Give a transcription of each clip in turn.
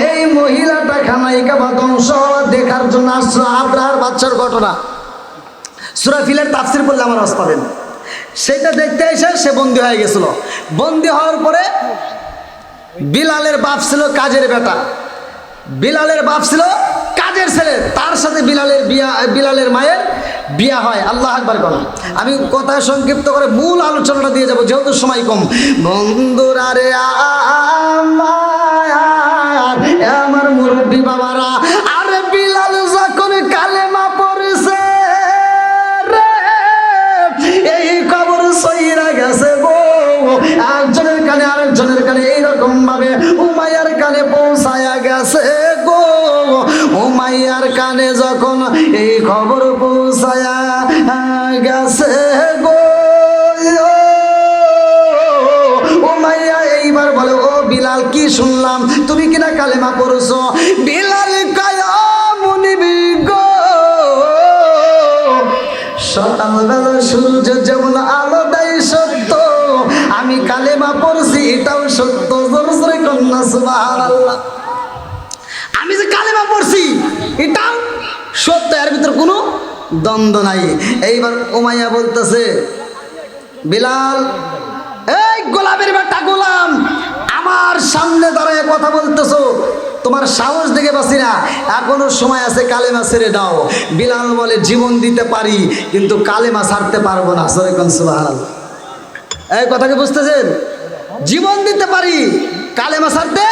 এই মহিলাটা খানাই কাবা ধ্বংস দেখার জন্য আসলো। আব্রাহার বাচ্চার ঘটনা সূরা ফিলের তাফসীর পড়লে আমার রস পাবেন। সেটা দেখতে এসে সে বন্দী হয়ে গেছিল। বন্দী হওয়ার পরে বিলালের বাপ ছিল কাজের বেটা, বিলালের বাপ ছিল কাজের ছেলে, তার সাথে বিলালের মায়ের বিয়া হয়। আল্লাহ আকবার করুন। আমি কথা সংক্ষিপ্ত করে মূল আলোচনাটা দিয়ে যাব যেহেতু সময় কম। বন্ধুরা রে আমার মুরব্বী বাবারা, আরে বিলাল যখন কালেমা পড়েছে রে, এই খবর সইরা গেছে গো একজনের কানে আরেকজনের কানে, এইরকম ভাবে উমাইয়ার কানে পৌঁছায়া গেছে গো। উমাইয়ার কানে যখন এই খবর পৌঁছায়া গেছে গো, উমাইয়া এইবার বলে, ও বিলাল কি শুনলাম তুমি কিনা কালেমা পড়ছো? বিলাল কায়া মুনিবি গো, সকালবেলা সূর্য যেমন আলো দেয় সত্য, আমি কালেমা পড়ছি এটাও সত্য। জোরে কন্যা সুবহানাল্লাহ। আমি যে কালেমা পড়ছি এটাও সত্য, এর ভিতর কোনো দ্বন্দ্ব নাই। এইবার উমাইয়া বলতেছে, বিলাল এই গোলামের বেটা গোলাম, আমার সামনে দাঁড়ায় কথা বলতেছো, তোমার সাহস দেখে বাঁচি না, এখনো সময় আছে, কালেমা ছেড়ে দাও। বিলাল বলে, জীবন দিতে পারি কিন্তু কালেমা ছাড়তে পারবো না। জোরে কোন সুবহানাল্লাহ। এই কথাকে বুঝতেছেন? জীবন দিতে পারি, কালেমা ছাড়তে।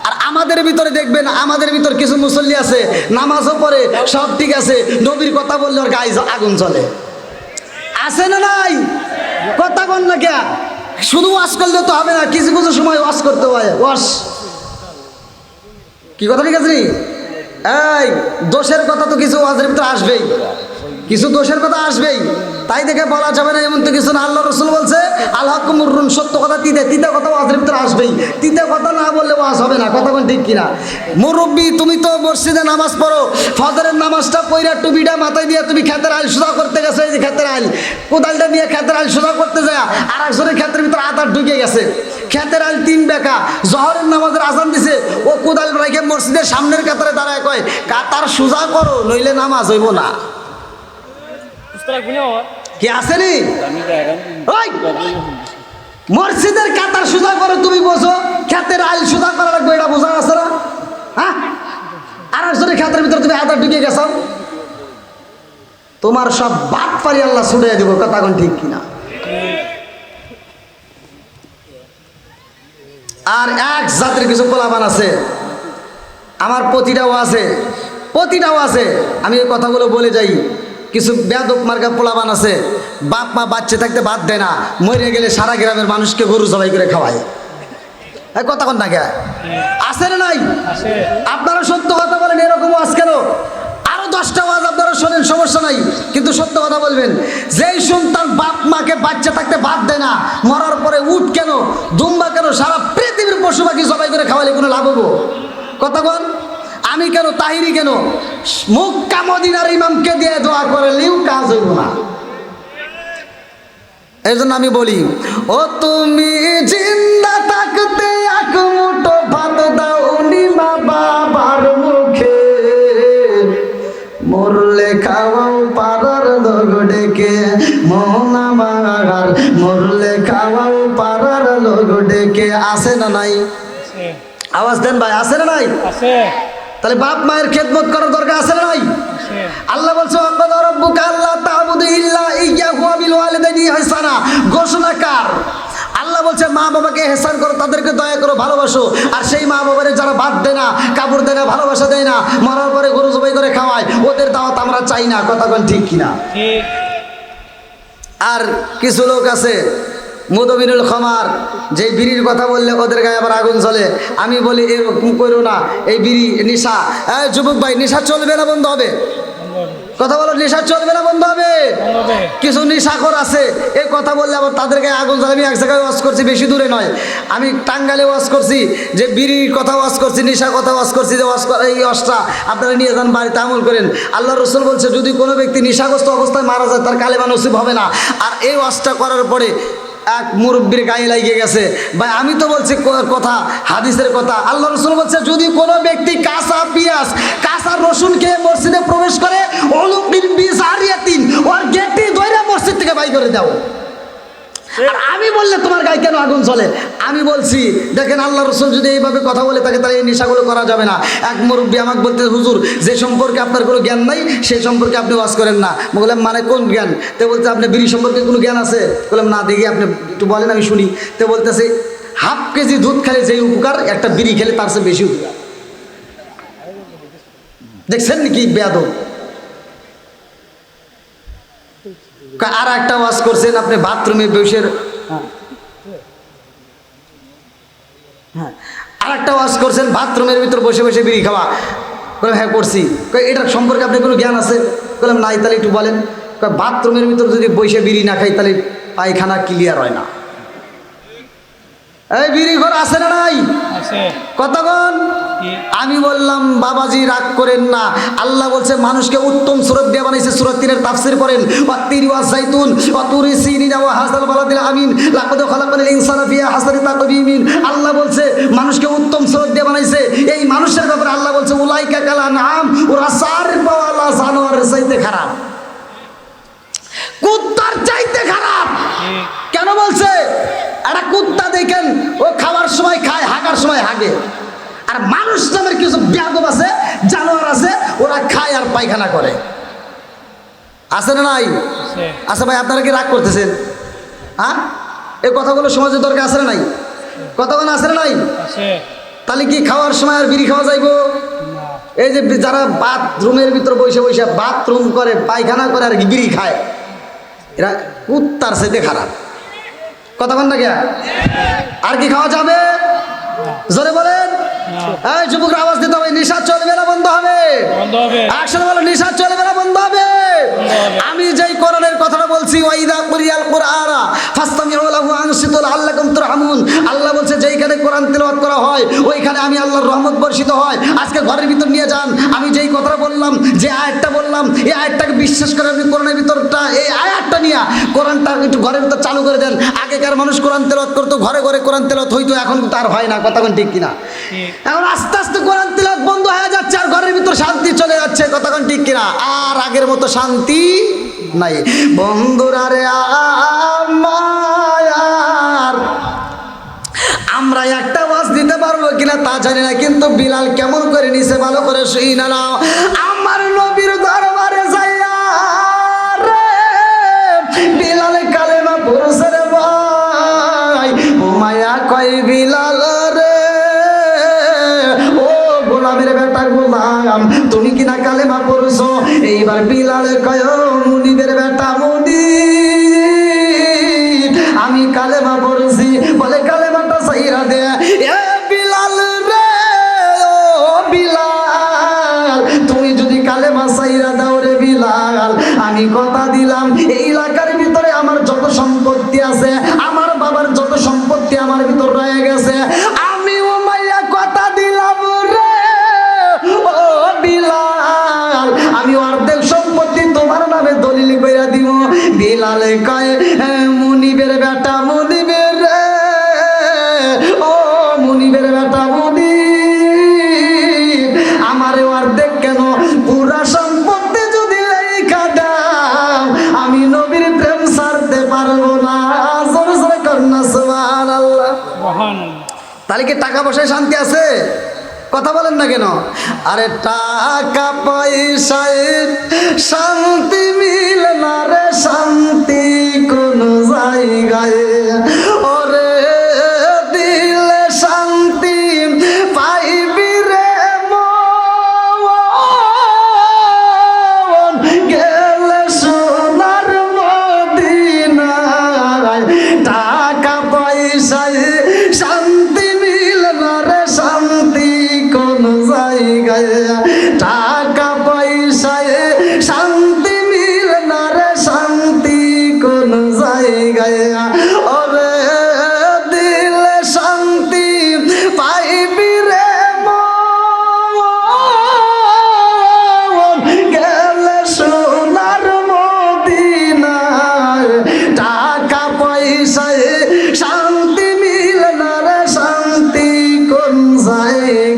আর আমাদের ভিতরে দেখবেন, আমাদের ভিতর কিছু মুসল্লি আছে, নামাজও পড়ে, সব ঠিক আছে, নবীর কথা বললে ওর গায়ে আগুন চলে। আছে না নাই? কথা বল না কে? শুধু ওয়াশ করলে তো হবে না, কিছু কিছু সময় ওয়াশ করতে হয়। ওয়াশ কি কথা ঠিক আছে নি? এই দোষের কথা তো কিছু ওয়াজের ভিতরে আসবেই, কিছু দোষের কথা আসবেই, তাই দেখে বলা যাবে না এমন তো কিছু না। আল্লাহ রাসূল বলছে, আল হাক্কু মুররুন, সত্য কথা তিতে, তিতে কথা ওয়াজের ভিতরে আসবেই। তিতে কথা না বললে ওয়াজ হবে না। কথা কোন ঠিক কিনা? মুরব্বী, তুমি তো মসজিদে নামাজ পড়ো, ফজরের নামাজটা পইরা টুপিটা মাথায় দিয়ে তুমি ক্ষেতের আইল সোজা করতে গেছো, এই যে ক্ষেতের আইল, কোদালটা নিয়ে ক্ষেতের আইল সোজা করতে যায়, আর একজনের ক্ষেতের ভিতরে আদার ঢুকে গেছে, ক্ষেতের আইল 3 বেকা, জহরের নামাজের আজান দিছে, ও কোদাল রেখে মসজিদের সামনের কাতারে দাঁড়ায় কয়, কাতার সোজা করো নইলে নামাজ হইব না। কি আসেনি? মসজিদের কাতার সোজা করে তুমি বোঝো, ক্ষেতের আইল সোজা করা লাগবে, এটা বোঝা আছে না? হ্যাঁ, আর একজনের ক্ষেতের ভিতরে তুমি আদার ঢুকে গেছো, তোমার সব বাদ পারি আল্লাহ ছুড়ে দেবো। কথা কোন ঠিক কিনা? আর এক জাতির কিছু পোলাপান আছে, আমার প্রতিটাও আছে, আমি এই কথাগুলো বলে যাই। কিছু বেয়াদব মার্কা পোলাপান আছে, বাপ মা বাচ্চা থাকতে বাদ দেয় না, মরে গেলে সারা গ্রামের মানুষকে গরু জবাই করে খাওয়ায়। এই কথা কোন না কে? আছে না নাই? আপনারা সত্য কথা বলেন, এরকম ওয়াজ কেন? আরো 10টা ওয়াজ আপনারা শোনেন, সমস্যা নাই, কিন্তু সত্য কথা বলবেন। যেই সন্তান বাপ মাকে বাচ্চা থাকতে বাদ দেয় না, মরার পরে উট কেন, দুম্বা কেন, সারা পৃথিবীর পশু পাখি জবাই করে খাওয়ালে কোনো লাভ হবো? কথা বল। আমি কেন, তাহিরি কেন, মক্কা মদিনার ইমামকে দিয়ে দোয়া করলেও কাজ হইব না। এই জন্য আমি বলি, ও তুমি জিন্দা থাকতে এক মুঠো ভাত দাওনি মা বাবার মুখে, মরলে খাওয়াও পাড়ার লোক ডেকে, মোহন আমার মরলে খাওয়াও পাড়ার লোক ডেকে। আছে না নাই? আওয়াজ দেন ভাই, আছে না নাই? তাহলে বাপ মায়ের খেদমত করার দরকার আছে না নাই? আল্লাহ বলছে, ওয়াকাদা রাব্বুকা আল্লা তা'বুদু ইল্লা ইয়্যাহু ওয়া বিল ওয়ালিদাইনি ইহসানা। ঘোষণা কার? আল্লাহ বলছে, মা বাবাকে ইহসান করো, তাদেরকে দয়া করো, ভালোবাসো। আর সেই মা বাবারে যারা ভাত দেয় না, কাপড় দেয় না, ভালোবাসা দেয় না, মরার পরে গরু জবাই করে খাওয়ায়, ওদের দাওয়াত আমরা চাই না। কথা বল ঠিক কিনা? আর কিছু লোক আছে মুদবিনুল খমার, যে বিড়ির কথা বললে ওদের গায়ে আবার আগুন জ্বলে। আমি বলি এরকম করো না, এই বিড়ি নেশা। যুবক ভাই, নেশা চলবে না বন্ধ হবে? কথা বলো, নেশা চলবে না বন্ধ হবে? কিছু নেশাখোর আছে, এই কথা বললে আবার তাদের গায়ে আগুন জ্বলে। আমি এক জায়গায় ওয়াজ করছি, বেশি দূরে নয়, আমি টাঙ্গালে ওয়াজ করছি, যে বিড়ির কথা ওয়াজ করছি, নেশা কথা ওয়াজ করছি, যে এই ওয়াজটা আপনারা নিয়ে যান, বাড়িতে আমল করেন। আল্লাহ রাসূল বলছে, যদি কোনো ব্যক্তি নেশাগ্রস্ত অবস্থায় মারা যায়, তার কালেমা নসিব হবে না। আর এই ওয়াজটা করার পরে এক মুরব্বীর গায়ে লাগিয়ে গেছে। ভাই আমি তো বলছি কথা, হাদিসের কথা। আল্লাহ রাসূল বলছে যদি কোনো ব্যক্তি কাঁচা পেঁয়াজ কাঁচা রসুন খেয়ে মসজিদে প্রবেশ করে অলুকিন বিজারিয়াতিন, ওর গেটটি ধরে মসজিদ থেকে বাইর করে দাও। আর আমি বললে তোমার গায়ে কেন আগুন চলে? আমি বলছি দেখেন আল্লাহ রাসূল যদি এইভাবে কথা বলে থাকে তাহলে এই নেশাগুলো করা যাবে না। এক মুরব্বী আমাকে বলতে, হুজুর যে সম্পর্কে আপনার কোনো জ্ঞান নাই সেই সম্পর্কে আপনি ওয়াজ করেন না। বললাম মানে কোন জ্ঞান? তো বলতে আপনি বিড়ি সম্পর্কে কোনো জ্ঞান আছে? বললাম না, দেখি আপনি একটু বলেন আমি শুনি। তো বলতেছে হাফ কেজি দুধ খেলে যেই উপকার একটা বিড়ি খেলে তার চেয়ে বেশি উপকার। দেখছেন নাকি বেয়াদব? আর একটা ওয়াজ করছেন আপনি বাথরুমে বসে, আর একটা ওয়াজ করছেন বাথরুমের ভিতর বসে বসে বিড়ি খাওয়া। বললাম হ্যাঁ করছি। এটার সম্পর্কে আপনার কোনো জ্ঞান আছে? বললাম নাই। তাহলে একটু বলেন। বাথরুমের ভিতর যদি বসে বিড়ি না খাই তাহলে পায়খানা ক্লিয়ার হয় না। এই বিড়ি ঘর আছে না নাই? কতক্ষণ? আমি বললাম বাবাজি রাগ করেন না, আল্লাহ বলছে মানুষকে উত্তম সূরত দিয়ে বানাইছে। সূরা ৩ এর তাফসীর করেন, ওয়াত-তিরি ওয়াজ-যাইতুন ওয়া তুরি সিনিন ওয়া হাযাল বালাদিল আমিন লাকাদ খালাকাল ইনসানা ফি আহসানি তাকওয়িমিন। আল্লাহ বলছে মানুষকে উত্তম সূরত দিয়ে বানাইছে। এই মানুষের ব্যাপারে আল্লাহ বলছে উলাইকা কাল আনআম, ওরা সার পাওয়ালা জানোয়ারের চাইতে খারাপ, কুত্তার চাইতে খারাপ। কেন বলছে? একটা কুত্তা দেখেন ও খাওয়ার সময় খায়, হাগার সময় হাগে। আর মানুষ নামের কিছু বেয়াদব আছে, জানোয়ার আছে, ওরা খায় আর পায়খানা করে। আছে না নাই? আচ্ছা ভাই আপনারা কি রাগ করতেছেন? হ্যাঁ, এই কথাগুলো সমাজের দরকার আছে না নাই? কতক্ষণ আছে না নাই? তাহলে কি খাওয়ার সময় আর বিড়ি খাওয়া যাইব? এই যে যারা বাথরুমের ভিতর বসে বসে বাথরুম করে, পায়খানা করে আর বিড়ি খায়, এরা কুত্তার সাথে খারাপ। কতক্ষণ না গিয়া আর কি খাওয়া যাবে? জোরে বলেন। এই যুবকরা আওয়াজ দিতে হবে, নিশা চলবে না বন্ধ হবে? একসাথে বলো নিশা চলবে না বন্ধ হবে? আমি যেই কোরআনের কথাটা বলছি, ওয়াইদা কুরিয়াল কুরআনা ফাসতামিউ লাহু আনসিতু লাআল্লাকুম তুরহামুন। আল্লাহ বলছে যেইখানে কোরআন তেলাওয়াত করা হয় ওইখানে আমি আল্লাহর রহমত বর্ষিত হয়। আজকে ঘরের ভিতর নিয়ে যান, আমি যেই কথাটা বললাম, যে আয়াতটা বললাম, এই আয়াতটাকে বিশ্বাস করে আপনি কোরআনের ভিতরটা, এই আয়াতটা নিয়ে কোরআনটা একটু ঘরের ভিতর চালু করে দেন। আগেকার মানুষ কোরআন তেলাওয়াত করতো, ঘরে ঘরে কোরআন তেলাওয়াত হইতো, এখন তার হয় না। কতক্ষণ ঠিক কিনা? এখন আস্তে আস্তে কোরআন তেলাওয়াত বন্ধ হয়ে যাচ্ছে আর ঘরের ভিতর শান্তি চলে যাচ্ছে। কতক্ষণ ঠিক কিনা? আর আগের মতো শান্তি নাই। বন্ধুরা রে আমার, আমরা একটা ওয়াজ দিতে পারবো কিনা তা জানি না, কিন্তু বিলাল কেমন করে নিছে ভালো করে শুই না নাও। আমার নবীর দরবারে যাইয়া রে বিলাল কালেমা পড়ছে রে ভাই। ও মায়া কয় বিলাল রে, ও গোলামের বেটা গোলাম, তুমি কিনা কালেমা পড়ছো? এইবার বিলাল কয় মুনিবের বেটা মুনিব, আমি কালেমা পড়ছি। বলে কালেমাটা সাইরা দে। এ বিলাল রে, ও বিলাল, তুমি যদি কালেমা সাইরা দাও রে বিলাল, আমি কথা দিলাম এই এলাকার ভিতরে আমার যত সম্পত্তি আছে, আমার বাবার যত সম্পত্তি আমার ভিতর রয়ে গেছে, আমি উমাইয়া কথা দিলাম রে ও বিলাল, আমি অর্ধেক সম্পত্তি তোমার নামে দলিল কইরা দিব। বিলালে কয় মুনিবের বেটা মুনিবের রে, ও মুনিবের বেটা মুনিব, আমারে অর্ধেক কেন, পুরা সম্পত্তি যদি লেখা দাও আমি নবীর প্রেম ছাড়তে পারবো না। জোরে জোরে কন্যা সুবহানাল্লাহ। তাহলে কি টাকা পয়সায় শান্তি আছে? কথা বলেন না কেন? আরে টাকা পয়সায় শান্তি মিলে না রে, শান্তি কোন জায়গায়, ওরে দিলে শান্তি পাইবি রে মন, গেলে সোনার মদিনায়। টাকা পয়সায় শান্তি মিলে না রে, শান্তি কোন জায়গায়, টাকা পয়সায় শান্তি মিলে না রে, শান্তি কোন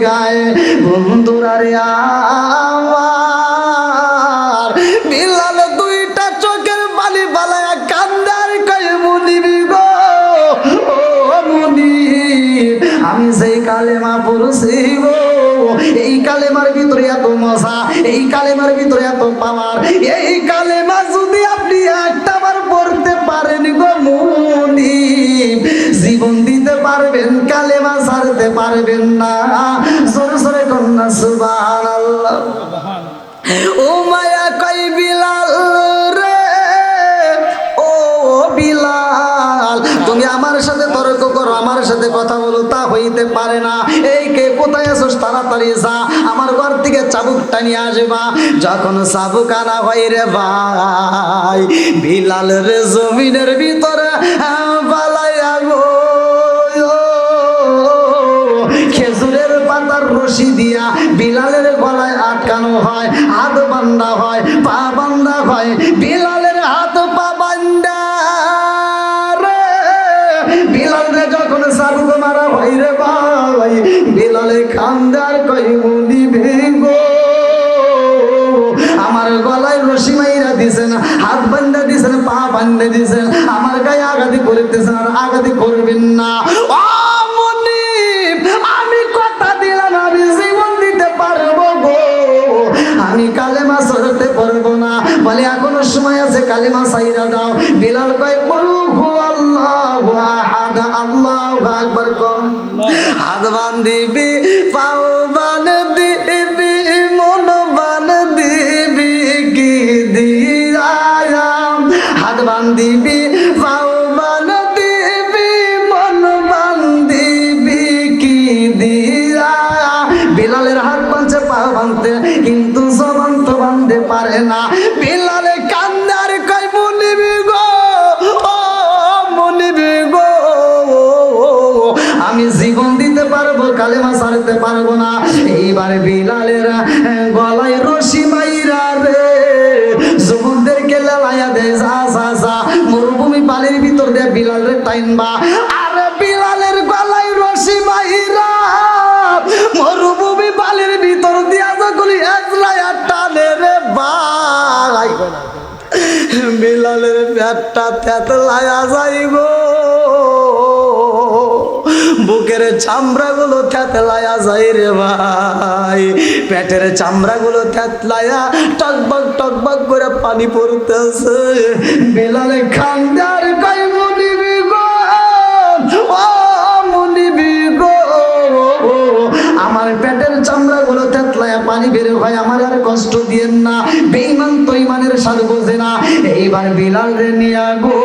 গায়ে বন্ধুরা রে আমার বিলাল দুইটা চোখের পানি বালায়া কান্দার কয় মুনিব গো ও মুনিব আমি সেই কালেমা পড়ছি গো এই কালেমার ভিতরে এত মজা এই কালেমার ভিতরে এত পাওয়ার এই কালেমা যদি আপনি একটাবার পড়তে পারেন গো মুনিব জীবন দিতে পারবেন কালেমা ছাড়তে পারবেন না জোরে জোরে কন্যা সুবহানাল্লাহ ও মায়া কই বিলাল রে ও বিলাল তুমি আমার সাথে তর্ক করো আমার সাথে কথা বলো তা হইতে পারে না এই কে কোথায় আছো তাড়াতাড়ি যা আমার ঘর থেকে চাবুকটা নিয়ে আসবা যখন চাবুক আনা হয় রে ভাই বিলাল রে জমিনের ভিতরে বালাইয়া গো খেজুরের পাতার রশি দিয়া বিলালের গলায় আটকানো হয় হাত বান্ধা হয় পা বান্ধা হয় বিলালের হাত পা বান্ধা রে বিলাল রে যখন চাবুক মারা হয় রে ভাই বিলালে খান্দার কই মুনিবে গো আমার গলায় রশি মাইরা দিছেন হাত বান্ধা দিছেন পা বান্ধা দিছেন আমার গায়ে আঘাতি করতেছেন আর আঘাতি করবেন না ও মুনিব আমি কথা দিলাম আমি জীবন দিতে পারবো গো আমি কালেমা ছাড়তে পারবো না বলে এখনো সময় আছে কালেমা ছাইরা দাও বিলাল কয় কুল হুয়াল্লাহু আহাদ আল্লাহু আকবার কর হাত বান্ধিবি পাও বান্ধিবি মন বান্ধিবি কি দিয়া হাত বান্ধিবি পাও বান্ধিবি মন বান্ধিবি কি দিয়া বিলালের হাত বাঁধছে পা বাঁধতে কিন্তু জবান তো বাঁধতে পারে না বিলালে কান্দার কয় মুনিবি গো ও মুনিবি গো আমি জীবন দিতে পারবো কালেমা ছাড়তে পারবো না এইবার বিলালের গলায় রশি মাইরা রে যুবকদেরকে লেলাইয়া দে যা যা যা মরুভূমি বালির ভিতর দিয়ে বিলাল রে টাইনবা আর বিলালের গলায় রশি মাইরা মরুভূমি বালির ভিতর দিয়া যখন একলাইয়া টানে রে ভাই বিলালের পেটটা তেতলায়া যাইব বুকের চামড়া গুলো থেতলায়া যায় রে ভাই পেটের চামড়া গুলো থেতলায়া টকবক করে পানি পড়তেছে বিলালে খান্দার কই মুনিবি গো ও মুনিবি গো আমার পেটের চামড়া গুলো থেতলায়া পানি বের হয় আমার আর কষ্ট দিয়েন না বেঈমান তো ইমানের স্বাদ বোঝে না এইবার বিলাল রে নিয়া গো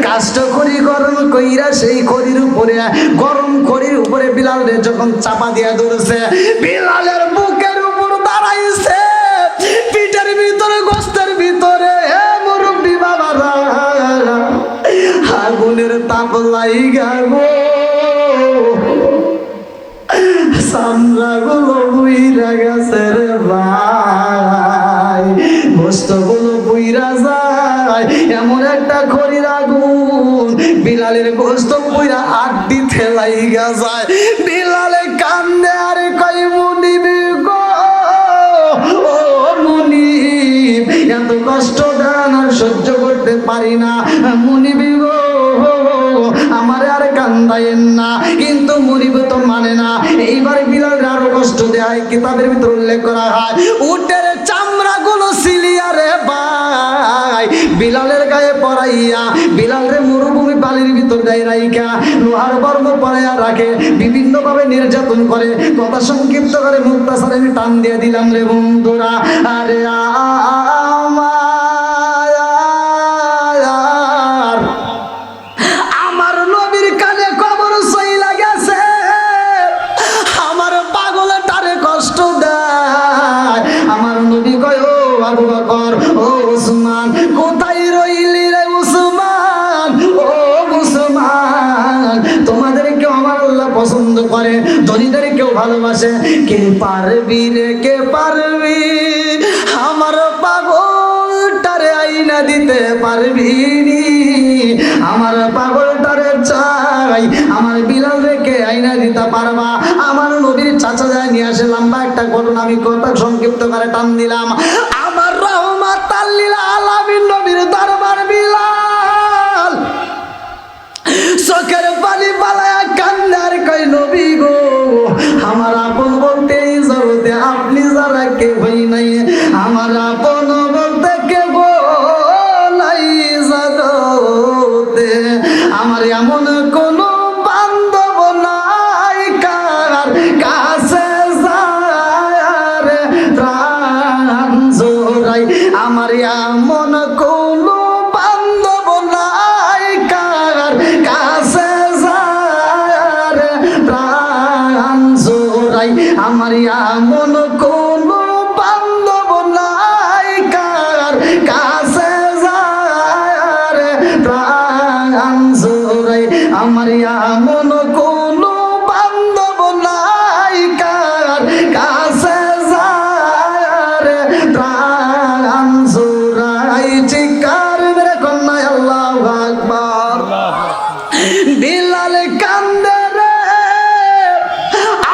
কাষ্ট খড়ি গরম কইরা সেই খড়ির উপরে গরম খড়ির উপরে বিলাল রে যখন চাপা দিয়া ধরছে বিলালের বুকের উপর দাঁড়াইছে পিঠের ভিতরে গোস্তের ভিতরে হে মুরব্বি বাবারা আগুনের তাপ লাইগা গো চামড়া গুলো বুইরা গেছে রে ভাই গোস্ত গুলো বুইরা যায় এমন একটা খড়ির আগুন বিলালের গোস্ত বুইরা আড্ডি ঠেলাইগা যায় বিলালে কান্দে আর কই মুনিবি গো ও মুনিব এত কষ্ট দেন আর সহ্য করতে পারি না মুনিবি গো আমার আর কান্দায়েন না কিন্তু মুনিব তো মানে না এইবার বিলালের আরো কষ্ট দেয় কিতাবের ভিতর উল্লেখ করা হয় উটের চামড়া গুলো সিলিয়া রে ভাই বিলালের গায়ে পরাইয়া বিলাল রে মরুভূমি বালির ভিতর দেয় রাইকা লোহার বর্ম পরাইয়া রাখে বিভিন্ন ভাবে নির্যাতন করে কথা সংক্ষিপ্ত করে মুক্তাসারে আমি টান দিয়ে দিলাম রে বন্ধুরা আরে আমার নবীর কানে কবর সইলা গেছে আমার পাগল তারে কষ্ট দেয় আমার নবী কয় ও আবু বকর ও উসমান কোথায় রইলি রে উসমান ও উসমান তোমাদেরকে আমার আল্লাহ পছন্দ করে ধনীদেরকেও ভালোবাসে কে পারবি রে কে পারবি আমার পাগলটারে আইনা দিতে পারবি আমার পাগলটারে চাই, আমার বিলাল রেখে আইনা দিতে পারবা? আমার নবীর চাচা যায় নিয়ে আসে। লম্বা একটা ঘটনা, আমি কথা সংক্ষিপ্ত করে টান দিলাম। আমার রহমাতাল লিল আলামিন নবীর দরবার বিলাল চোখের পানি পালায়া কান্দার কই, নবী গো, আমার আপন বলতে এই জগতে আপনি যারা কেউ নাই, আমার আপন বলতে কেউ নাই জগতে, আমার এমন কোন বান্ধব নাই কার কাছে যায় রে প্রাণ জোড়াই, আমার এমন কোন বান্ধব নাই কার কাছে যায় রে প্রাণ জোড়াই, আমার এমন কোন বান্ধব নাই কার কাছে যায় রে প্রাণ জোড়াই, আমার এমন কোন বান্ধব নাই কার কাছে যায় রে প্রাণ জোড়াই। চিৎকার মেরে কন্যায় আল্লাহু আকবার। বিলাল কান্দে রে,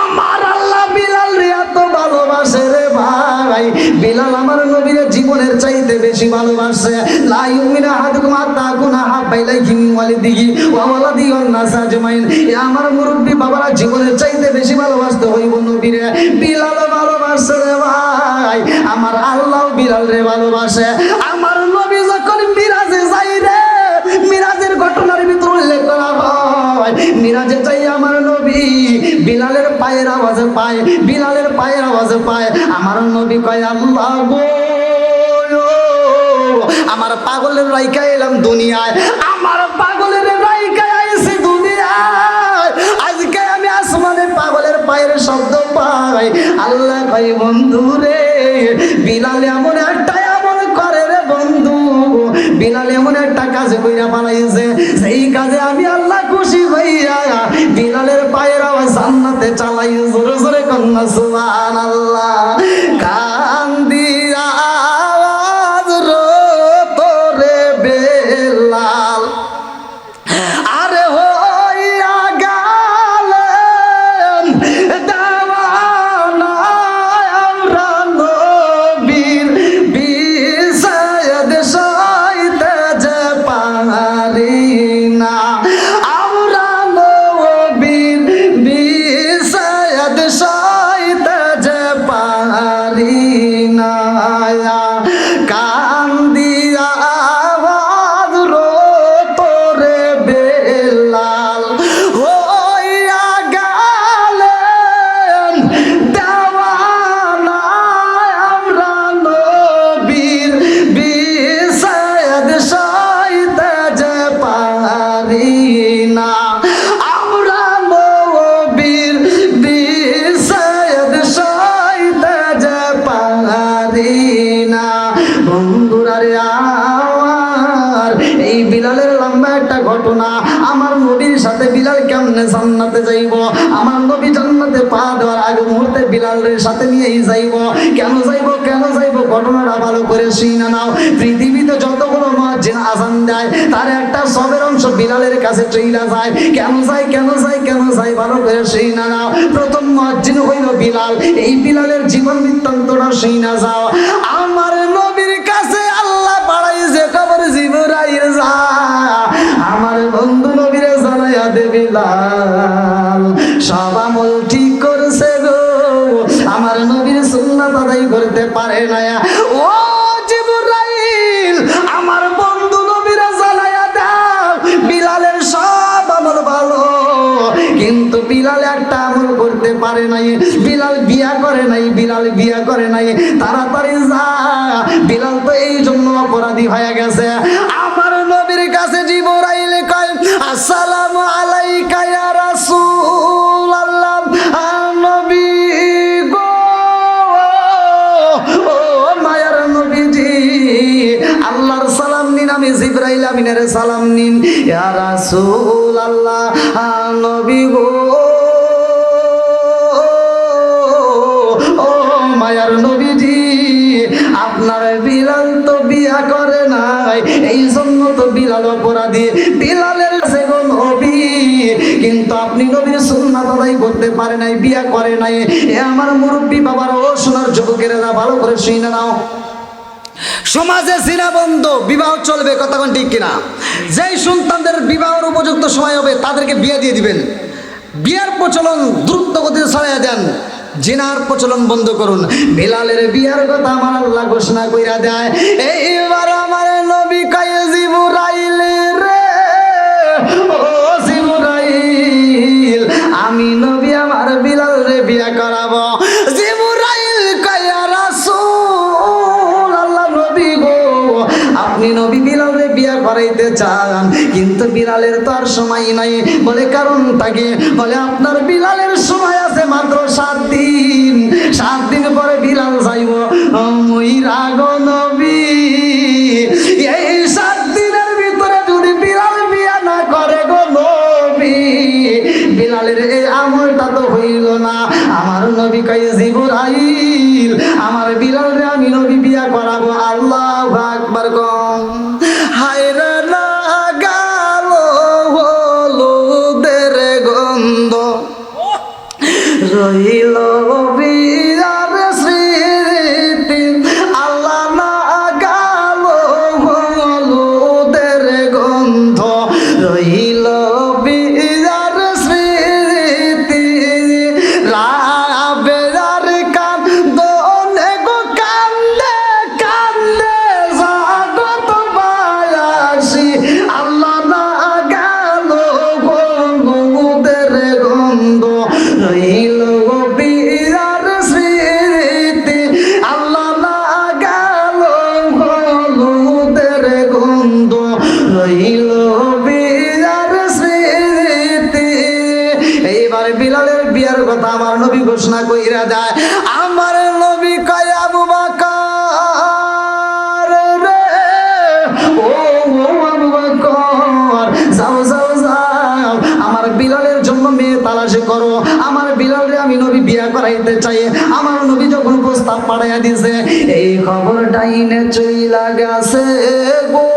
আমার আল্লাহ বিলাল রে এত ভালোবাসে রে ভাই। বিলাল আমার নবীর জীবনের চাইতে বেশি ভালোবাসে। লা ইউমিনু আহাদুকুম হাত্তা আকুনা হাব্বা ইলাইহি মিন ওয়ালিদিহি ওয়া ওয়ালাদিহি ওয়ান নাস আজমাইন। আমার মুরব্বি বাবারা জীবনের চাইতে বেশি ভালোবাসতে হইব নবীরে। বিলাল ভালোবাসে রে ভাই, আমার আল্লাহ বিলাল রে ভালোবাসে। আমার নবী যখন মিরাজে যাই রে, মিরাজের ঘটনার ভিতর উল্লেখ করা হয়, মিরাজে যাই আমার নবী বিলালের পায়ের আওয়াজ পায়, বিলালের পায়ের আওয়াজ পায়। আমার নবী কয়, আল্লাহ গো, আমার পাগলের রাইকা এলাম দুনিয়ায়, আমার পাগলের রাইকা আইছে দুনিয়ায়, আজকে আমি আসমানে পাগলের পায়ের শব্দ পাই। আল্লাহ কয়, বন্ধু রে, বিলাল এমন একটা আমল করে রে বন্ধু, বিলাল এমন একটা কাজ কইরা পালাইছে, সেই কাজে আমি আল্লাহ খুশি হইয়া বিলালের পায়ের আওয়াজ জান্নাতে চালাই। জোরে জোরে কন্যা সুবহানাল্লাহ। কান্দিয়া আওয়াজ তোরে বেলাল, আরে হইয়া গেলেন দেওয়ানা আমরা নবীর বিষয় সইতে যে পারি না, আমরা নবীর বিষয় সইতে যে পারি না। কান্দিয়া আওয়াজ তোরে বেলাল, হইয়া গেলেন দেওয়ানা আমরা নবীর বিষয় সইতে যে পারি না, আমরা নবীর বিষয় সইতে যে পারি না। বন্ধুরা রে আমার, এই বিলালের লম্বা একটা ঘটনা। আমার নবীর সাথে বিলাল কেমনে জান্নাতে যাইব? আমার নবী জান্নাতে পা দেওয়ার আগে মুহূর্তে বিলালের সাথে নিয়েই যাইব। কেন যাইব, কেন যাইব? ঘটনাটা ভালো করে শুনে নাও। পৃথিবীতে যতগুলো মুয়াজ্জিন আযান দেয়, তার একটা সবের অংশ বিলালের কাছে চইলা যায়। কেন যায়, কেন যায়, কেন যায়? ভালো করে শুনে নাও। প্রথম মুয়াজ্জিন হইল বিলাল। এই বিলালের জীবন বৃত্তান্তটা শুনে যাও। আমার নবীর কাছে আল্লাহ পাঠাইছে খবর, জিবরাইল যা আমার বন্ধু নবীরে জানাইয়া দে বিলাল সব আমল ঠিক করছে গো, আমার নবীর সুন্নাত আদায় করতে পারে না। ও জিবরাইল, আমার বন্ধু নবীরে জানাইয়া দাও বিলালের সব আমল ভালো, কিন্তু বিলাল একটা আমল করতে পারে নাই। বিলাল বিয়া করে নাই, বিলাল বিয়া করে নাই। তাড়াতাড়ি যা, বিলাল তো এই জন্য অপরাধী হয়ে গেছে। আমার নবীর কাছে জিবরাইল কয়, আসসালামু আলাইকা ইয়া রাসূলুল্লাহ। নবী গো, ও মায়ার নবীজি, আল্লাহর সালাম নিন, আমি জিবরাইল আমিনের সালাম নিন। ইয়া রাসূলুল্লাহ, নবী গো, ও মায়ার নবীজি, আপনার বিলাল তো বিয়া করে নাই, এই জন্য তো বিলাল অপরাধী। বিলালের কাছে গো নবী নাই, বিয়া করে নাই। এ আমার মুরব্বী বাবার ও সোনার যুবকেরা ভালো করে শুনে নাও, সমাজে জিনা বন্ধ, বিবাহ চলবে, কথা কোন ঠিক কিনা? যেই সন্তানদের বিবাহের উপযুক্ত সময় হবে তাদেরকে বিয়ে দিয়ে দিবেন। বিয়ার প্রচলন দ্রুত গতিতে ছড়াইয়া দেন, জিনার প্রচলন বন্ধ করুন। বিলালের বিয়ার কথা আমার আল্লাহ ঘোষণা কইরা দেয়। এইবার আমার নবী কয় জিবরাইল রে, ও জিবরাইল, আমি নবী আমার বিলাল রে বিয়া করাবো। জিবরাইল কয় ইয়া রাসূল আল্লাহ, নবী গো, আপনি নবী বিলাল রে বিয়া করাইতে চান, কিন্তু বিলালের তো আর সময় নাই। বলে কারণটা কি? বলে আপনার বিলালের সময় আছে মাত্র 7 দিন। 7 দিন পরে বিলাল যাইব মইরা গো নবী। এই 7 দিনের ভিতরে যদি বিলাল বিয়া না করে গো নবী, বিলালের এই আমলটা তো হইল না। আমার নবী কয় জিবরাইল, আমার বিলাল রে আমি নবী বিয়া করাবো। আল্লাহু আকবার কম। হায়রে লাগাল হলুদের গন্ধ, রইল বিয়ার স্মৃতি। আল্লাহ লাগাল হলুদের গন্ধ, রইল বিয়ার স্মৃতি। রাবের কান্দনে গো কান্দে কান্দে জাগত বায়াসি। আল্লাহ লাগাল হলুদের গন্ধ, রইল বিয়ার স্মৃতি। আল্লাহ লাগাল হলুদের গন্ধ, রইল বিয়ার স্মৃতি। এইবার বিলালের বিয়ার কথা আমার নবী ঘোষণা কইরা দেয়। আমার নবী কয় আবু বকর রে, ও আবু বকর, যাও যাও যাও, আমার বিলালের জন্য মেয়ে তালাশি করো। আমার বিলালরে আমি নবী বিয়া করাইতে চাই। আমার নবী যখন প্রস্তাব পাঠাইয়া দিছে, এই খবর ডাইনে চইলা গেছে গো,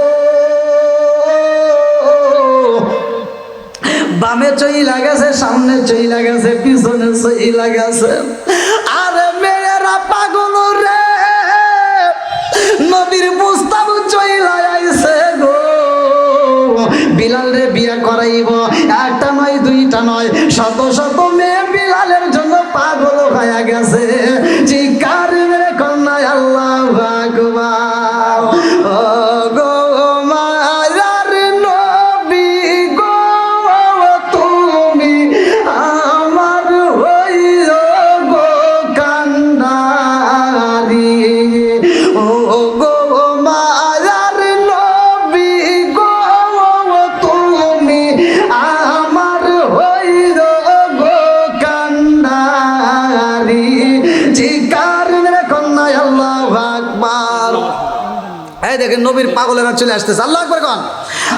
বামে চইলা গেছে, সামনে চইলা গেছে, পিছনে চইলা গেছে। আরে মেয়েরা পাগল রে, নবীর প্রস্তাব চইলা আইছে গো, বিলাল রে বিয়া করাইব। একটা নয়, দুইটা নয়, শত শত মেয়ে বিলালের জন্য পাগল হয়ে গেছে। চিৎকার মেরে কন্যায় আল্লাহু আকবার। ও গো মায়ার নবী গো, তুমি আমার হইল গো কান্ডারি। ও গো মায়ার নবী গো, তুমি আমার হইল গো কান্ডারি। চিৎকার মেরে কন্যায় আল্লাহু আকবার। এই দেখেন নবীর পাগলেরা চলে আসতেছে। আল্লাহু আকবার কোন।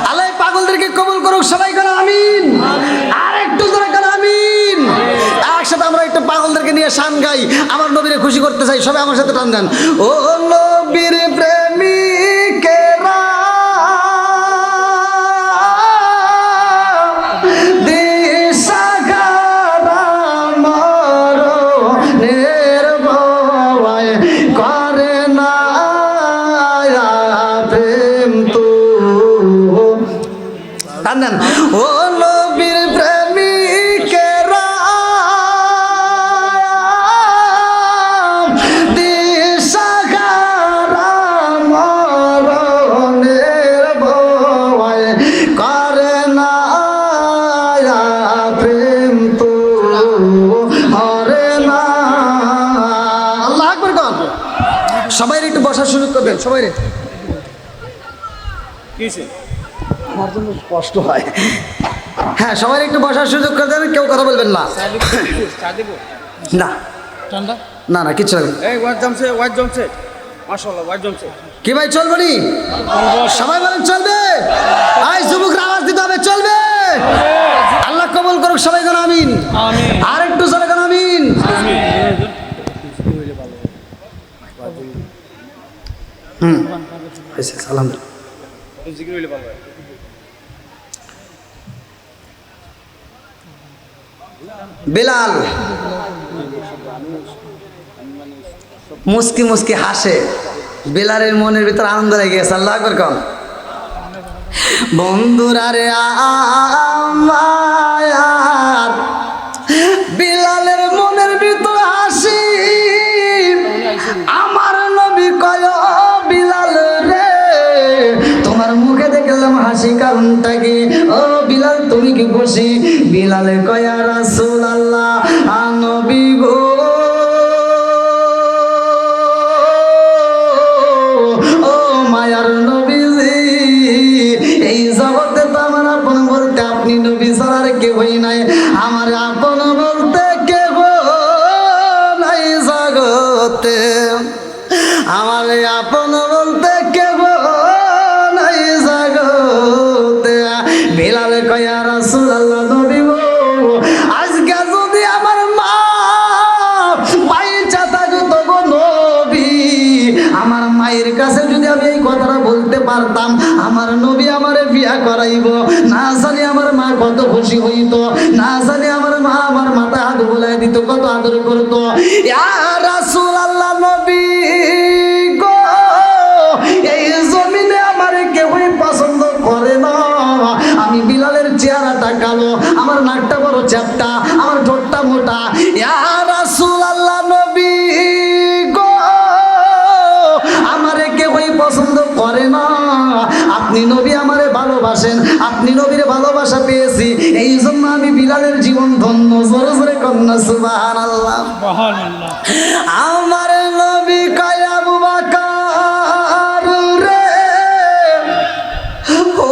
আল্লাহ পাগলদেরকে কবুল করুক, সবাই কোন আমিন। আর একটু জোরে কোন আমিন। একসাথে আমরা একটু পাগলদেরকে নিয়ে শান গাই, আমার নবীরে খুশি করতে চাই। সবাই আমার সাথে টান দেন। ও নবীর প্রেমিকেরা দিশাহারা মরণের ভয় করে না প্রেম তো টান দেন। ও নবীর প্রেমিকেরা দিশাহারা মরণের ভয় করে না প্রেম তো হরে না। আল্লাহু আকবার কোন। সবাই একটু বসার সুযোগ করবেন, সবাই রে। আমার জন্য কষ্ট হয়। হ্যাঁ, সবাই একটু বসার সুযোগ করে দেন, কেউ কথা বলবেন না। না না না, কিচ্ছু লাগবে। কি ভাই চলবে নি? সবাই বলেন চলবে। আজ যুবকরা আওয়াজ দিতে হবে, চলবে। আল্লাহ কবুল করুক, সবাই যেন আমিন। আর একটু জোরে যেন আমিন। আলহামদুলিল্লাহ। বেলাল মুস্কি মুস্কি হাসে, বেলালের মনের ভিতর আনন্দ লেগে গেছে। আল্লাহু আকবার কম। বন্ধুরা রে আমার বিলালের মনের ভিতর হাসি, আমার নবী কয় বিলাল রে তোমার মুখে দেখলাম হাসি, কারণটা কি? ও বিলাল তুমি কি খুশি? বিলালে কয় রাসূলুল্লাহ নবী গো ও মায়ার নবীজি, এই জগতে তো আমার আপন বলতে আপনি নবী ছাড়া আর কেউই নাই, আমার আপন বলতে কেউ নাই জগতে, আমার আপন বলতে কেউ নাই জগতে। বিলাল কয় ইয়া রাসূলুল্লাহ নবী গো আজকে যদি আমার মা বাইচা থাকতো গো নবী, আমার মায়ের কাছে যদি আমি এই কথাটা বলতে পারতাম আমার নবী আমারে বিয়া করাইব, না জানি আমার মা কত খুশি হইতো, না জানি আমার মা আমার মাথায় হাত বোলাই দিত, কত আদর করতো। ইয়া রাসূলুল্লাহ নবী গো এই জমিনে আমার কেউই পছন্দ করে না, আমি বিলালের চেহারাটা কালো, আমার নাকটা বড় চ্যাপ্টা, আমার ঠোঁটটা মোটা। ইয়া রাসূলুল্লাহ নবী গো আমারে কেউই পছন্দ করে না, আপনি নবী আমারে ভালোবাসেন, আপনি নবীর ভালোবাসা পেয়েছি, এই জন্য আমি বিলালের জীবন ধন্য। জোরে জোরে কন্যা সুবহানাল্লাহ। আমার নবী কয় আবু বকর রে ও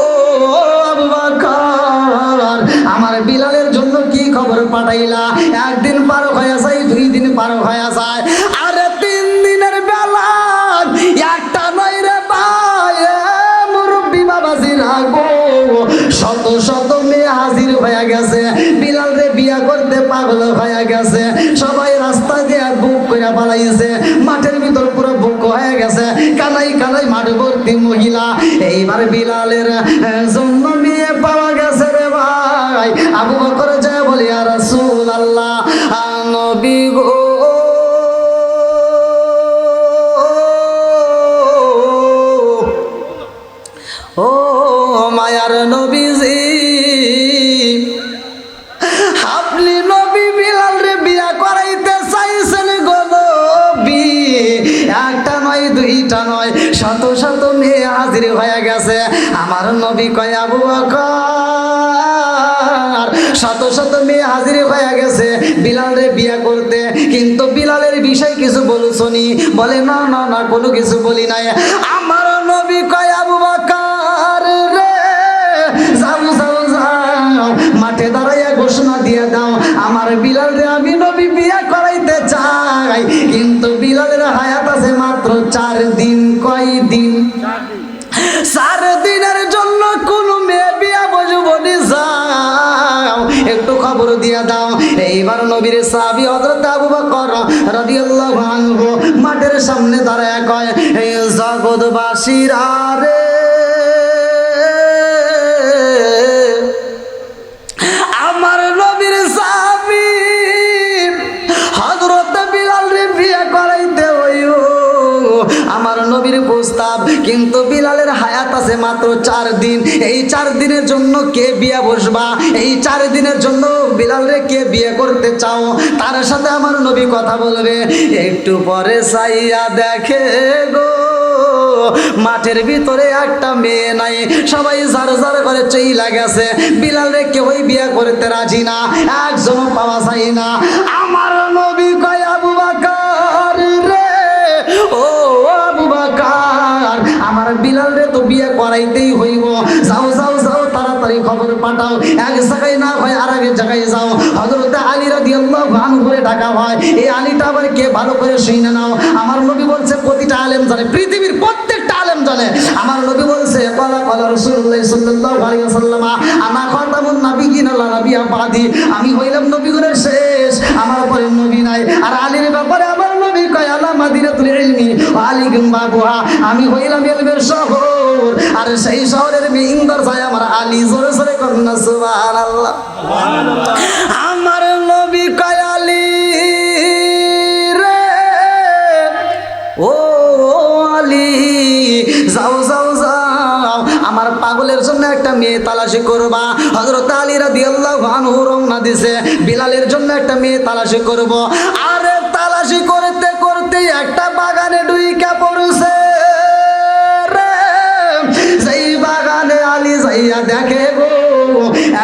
আবু বকর আমার বিলালের জন্য কি খবর পাঠাইলা? একদিন পার হয়ে যায়, 2 দিন পার হয়ে যায়, আরে 3 দিনের বেলা একটা নয় রে ভাই মুরব্বী বাবাজিরা গো, শত শত মেয়ে হাজির হয়ে গেছে, বিলাল রে বিয়া করতে পাগল হয়ে গেছে, সবাই রাস্তা দিয়ে বুক করে পালাইছে, মাঠের ভিতর পুরো বুক হয়ে গেছে, কানাই কানাই মাঠ ভর্তি মহিলা। এইবার বিলালের জন্য মেয়ে পাওয়া গেছে রে ভাই। আবু বকর যায় বলে ইয়া রাসূলুল্লাহ নবী গো ও মায়ার নবীজি, আপনি নবী বিলাল রে বিয়া করাইতে চাইছেন গো নবী, একটা নয় 2টা নয়, শত শত মেয়ে হাজির হয়ে গেছে। আমার নবী কয় আবু বকর শত শত মেয়ে হাজির হয়ে গেছে বিলাল রে বিয়া করতে, কিন্তু বিলালের বিষয় কিছু বলছনি? বলে না না না কোনো কিছু বলি নাই। আমার নবী কয় আবু বকর রে যাও যাও যাও মাঠে দাঁড়াইয়া ঘোষণা দিয়ে দাও আমার বিলাল রে আমি নবী বিয়া করাইতে চাই, কিন্তু বিলালের হায়াত আছে মাত্র 4 দিন। কয় দিন? 4 দিনের জন্য কোন মেয়ে বিয়া বসবো নি, যাও একটু খবর দিয়ে দাও। এইবার নবীর সাহাবী হযরত আবু বকর রাদিয়াল্লাহু আনহু মাঠের সামনে দাঁড়ায় কয় এই জগৎবাসীরা রে আমার নবীর সাহাবী হযরত বিলাল রে বিয়া করাইতে হইও, আমার নবীর প্রস্তাব, কিন্তু বিলালের হায়াত আছে মাত্র 4 দিন। এই 4 দিনের জন্য কে বিয়া বসবা? এই 4 দিনের জন্য বিলাল রে কে বিয়ে করতে চাও? তার সাথে আমার নবী কথা বলবে। একটু পরে চাইয়া দেখে গো মাঠের ভিতরে একটা মেয়ে নাই, সবাই যার যার করে চইলা গেছে, বিলাল রে কেউই বিয়ে করতে রাজি না, একজনও পাওয়া যায় না। আমার নবী কয় আবু বকর রে ও আবু বকর আমার বিলাল রে তো বিয়ে করাইতেই হইব, যাও যাও যাও তাড়াতাড়ি খবর পাঠাও, এক জায়গায় না হয় আর এক জায়গায় যাও। হযরত আলী রাদিয়াল্লাহু আনহু করে ডাকা হয়। এই আলীটা আবার কে ভালো করে শুনে নাও। আমার নবী বলছে প্রতিটা আলেম জানে, পৃথিবীর প্রত্যেকটা আলেম জানে। আমার নবী বলছে ক্বালা ক্বালা রাসূলুল্লাহ সাল্লাল্লাহু আলাইহি ওয়াসাল্লাম আনা খাতামুন নাবিয়্যিন লা নাবিয়্যা বাদি, আমি হইলাম নবীগণের শেষ, আমার পরে নবী নাই। আর আলীর ব্যাপারে আমার নবী কয় আলা মাদিনাতুল ইলমি ওয়া আলিকুম বাবুহা, আমি হইলাম ইলমের শহর, আর সেই শহরের মেইনদার যায় আমার আলী। জোরে জোরে কন্যা সুবহানাল্লাহ। আমার নবী মেয়ে তালাশি করবা। হযরত আলী রাদিয়াল্লাহু আনহু রওনা দিছে, বিলালের জন্য একটা মেয়ে তালাশি করব। আরে তালাশি করতে করতে একটা বাগানে ঢুইকা পড়ছে রে। সেই বাগানে আলী যাইয়া দেখে গো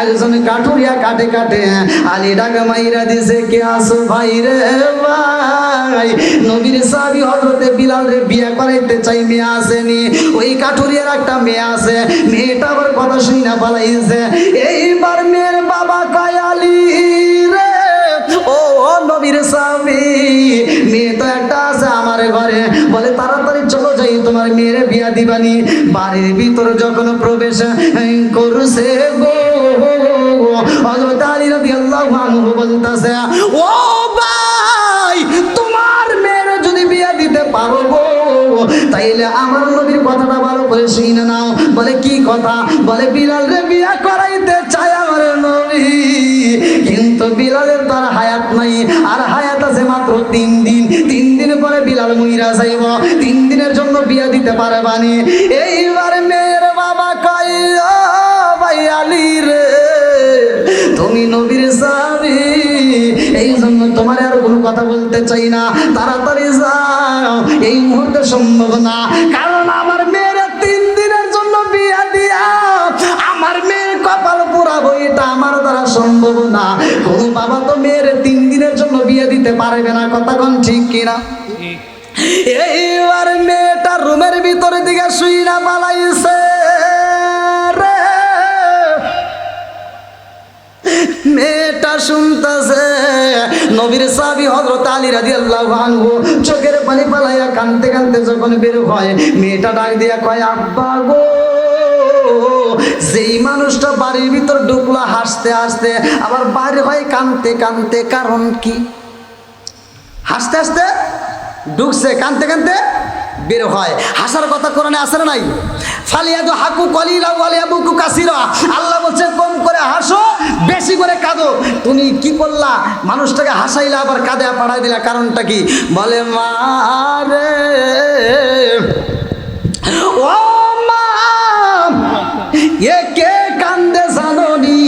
একজন কাঠুরিয়া কাটে কাটে। আলী ডাকে মাইরা দিছে, কে আসো ভাই রে ভাই, নবীর সাহাবী হযরতে বিলাল রে বিয়ে করাইতে চাই, মেয়ে আসেনি। ওই কাঠুরিয়ার একটা মেয়ে আছে, মেয়েটা আবার কথা শুই না পালাইছে। এইবার মেয়ের বাবা কয়, আলী রে ও নবীর সাহাবী, মেয়ে তো একটা আছে আমার ঘরে, বলে তাড়াতাড়ি চলো যাই তোমার মেয়ের বিয়া দিবানি। বাড়ির ভিতর যখন প্রবেশ করছে গো হযরত আলী রাদিয়াল্লাহু আনহু বলতাছে, ও ভাই তোমার মেয়ের যদি বিয়া দিতে পারো গো তাইলে আমার নবীর কথাটা ভালো করে শুনে নাও। বলে কি কথা? বলে বিলাল রে বিয়া করাইতে চায় আমার নবী, কিন্তু বিলালের তার হায়াত নাই, আর হায়াত আছে মাত্র 3 দিন। 3 দিন পরে বিলাল মইরা যাইব, 3 দিনের জন্য বিয়া দিতে পারবানি। এইবার মেয়ের বাবা কয়, ও ভাই আলী রে তুমি নবীর সাহাবী, এই জন্য তোমার আর কোনো কথা বলতে চাই না, তাড়াতাড়ি যাও, এই মুহূর্তে সম্ভব না। কারণ আমার মেয়ের 3 দিনের জন্য বিয়া দিয়া আমার মেয়ের কপাল পুরাবো, এটা আমার দ্বারা সম্ভব না। কোনো বাবা তো মেয়ের 3 দিনের জন্য বিয়ে দিতে পারবে না, কথা কোন ঠিক কিনা? এইবার মেয়েটা রুমের ভিতরে দিকে শুইনা পালাইছে রে। মেয়েটা শুনতেছে নবীর সাহাবী হযরত আলী রাদিয়াল্লাহু আনহু চোখের পানি পালাইয়া কাঁদতে কাঁদতে যখন বের হয়, মেয়েটা ডাক দিয়া কয়, আব্বা গো। যেই মানুষটা বাড়ির ভিতর ঢুকলো হাসতে হাসতে, আবার বাইরে হয় কাঁদতে কাঁদতে, কারণ কি? হাসতে হাসতে ঢুকছে, কাঁদতে কাঁদতে বের হয়। হাসার কথা কোরআনে আছে না নাই? ফালিয়াদু হাকু কলিলা ওয়ালিয়াবুকু কাসিরা, আল্লাহ বলছে কম করে হাসো, বেশি করে কাঁদো। তুমি কি করলা? মানুষটাকে হাসাইলা আবার কাঁদে পাঠাই দিলা, কারণটা কি? বলে মা রে ও মা, এ কে কান্দে জানোনি?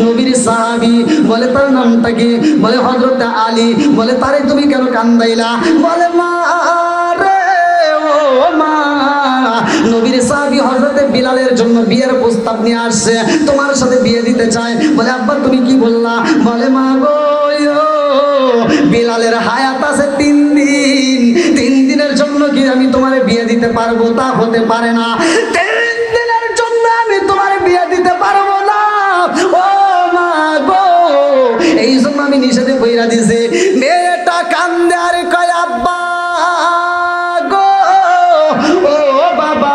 নবীর সাহাবী। বলে তার নামটা কি? বলে হযরত আলী। বলে তারে তুমি কেন কান্দাইলা? বলে মা রে ও মা, নবীর সাহাবী হযরতে বিলালের জন্য বিয়ের প্রস্তাব নিয়ে আসছে, তোমার সাথে বিয়ে দিতে চায়। বলে আব্বা তুমি কি বললা? বলে মা গো বিলালের হায়াত আছে 3 দিন, 3 দিনের জন্য কি আমি তোমার বিয়ে দিতে পারবো? তা হতে পারে না, 3 দিনের জন্য আমি তোমার বিয়ে দিতে পারবো না ও মা গো। এই জন্য আমি নিষেধে বইরা দিছি। মেয়েটা কান্দে আর কয়, আব্বা গো ও বাবা,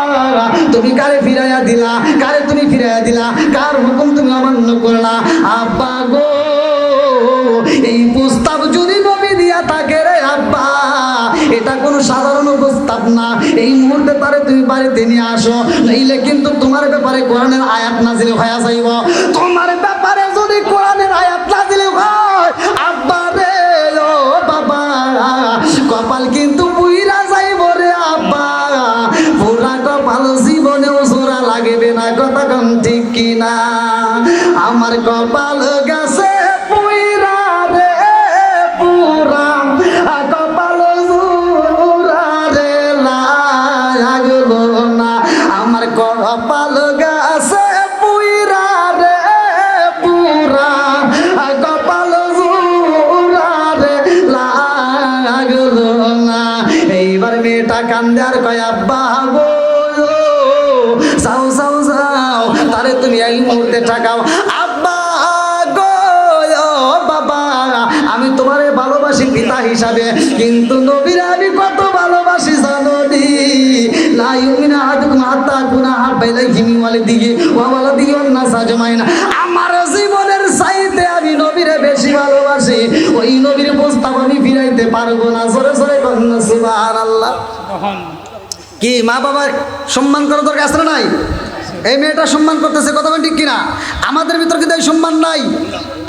তুমি কারে ফিরাইয়া দিলা? কারে তুমি ফিরাইয়া দিলা? কার হুকুম তুমি অমান্য করলা? আব্বা গো এই প্রস্তাব যদি নবী দিয়া থাকে রে আব্বা, এটা কোনো সাধারণ প্রস্তাব না। এই মুহূর্তে তারে তুমি বাড়িতে নিয়ে আসো, নইলে কিন্তু তোমার ব্যাপারে কোরআনের আয়াত নাজিল হয়ে যাইব। তোমার ব্যাপারে যদি কোরআনের আয়াত নাজিল হয় আব্বা রে ও বাবা, কপাল কিন্তু পুইরা যাইব রে আব্বা, পুরা কপাল জীবনেও জোড়া লাগবে না, কথা কোন ঠিক কিনা? আমার কপাল গেছে পুইরা রে পুরা, কপাল জোড়া রে লাগলো না। আমার কপাল গেছে পুইরা রে পুরা, কপাল জোড়া রে লাগলো না। এইবার মেয়েটা কান্দে আর কয়, আব্বা গো যাও যাও যাও, তারে তুমি এই মুহূর্তে ঠাকাও। আব্বা গো বাবা, আমি তোমারে ভালোবাসি পিতা হিসাবে, কিন্তু নবীর আমি কত ভালোবাসি জানো নি? লা ইউমিনু আহাদুকুম হাত্তা আকুনা আহাব্বা ইলাইহি মিন ওয়ালিদিহি ওয়া ওয়ালাদিহি ওয়ান নাস আজমাইন। আমার জীবনের চাইতে আমি নবীরে বেশি ভালোবাসি, ওই নবীর প্রস্তাব আমি ফিরাইতে পারবো না। জোরে জোরে বলুন সুবহানাল্লাহ। কি মা বাবার সম্মান করার দরকার আছে না নাই? এই মেয়েটা সম্মান করতেছে, কথা বলেন ঠিক কিনা? আমাদের ভিতর কিন্তু এই সম্মান নাই,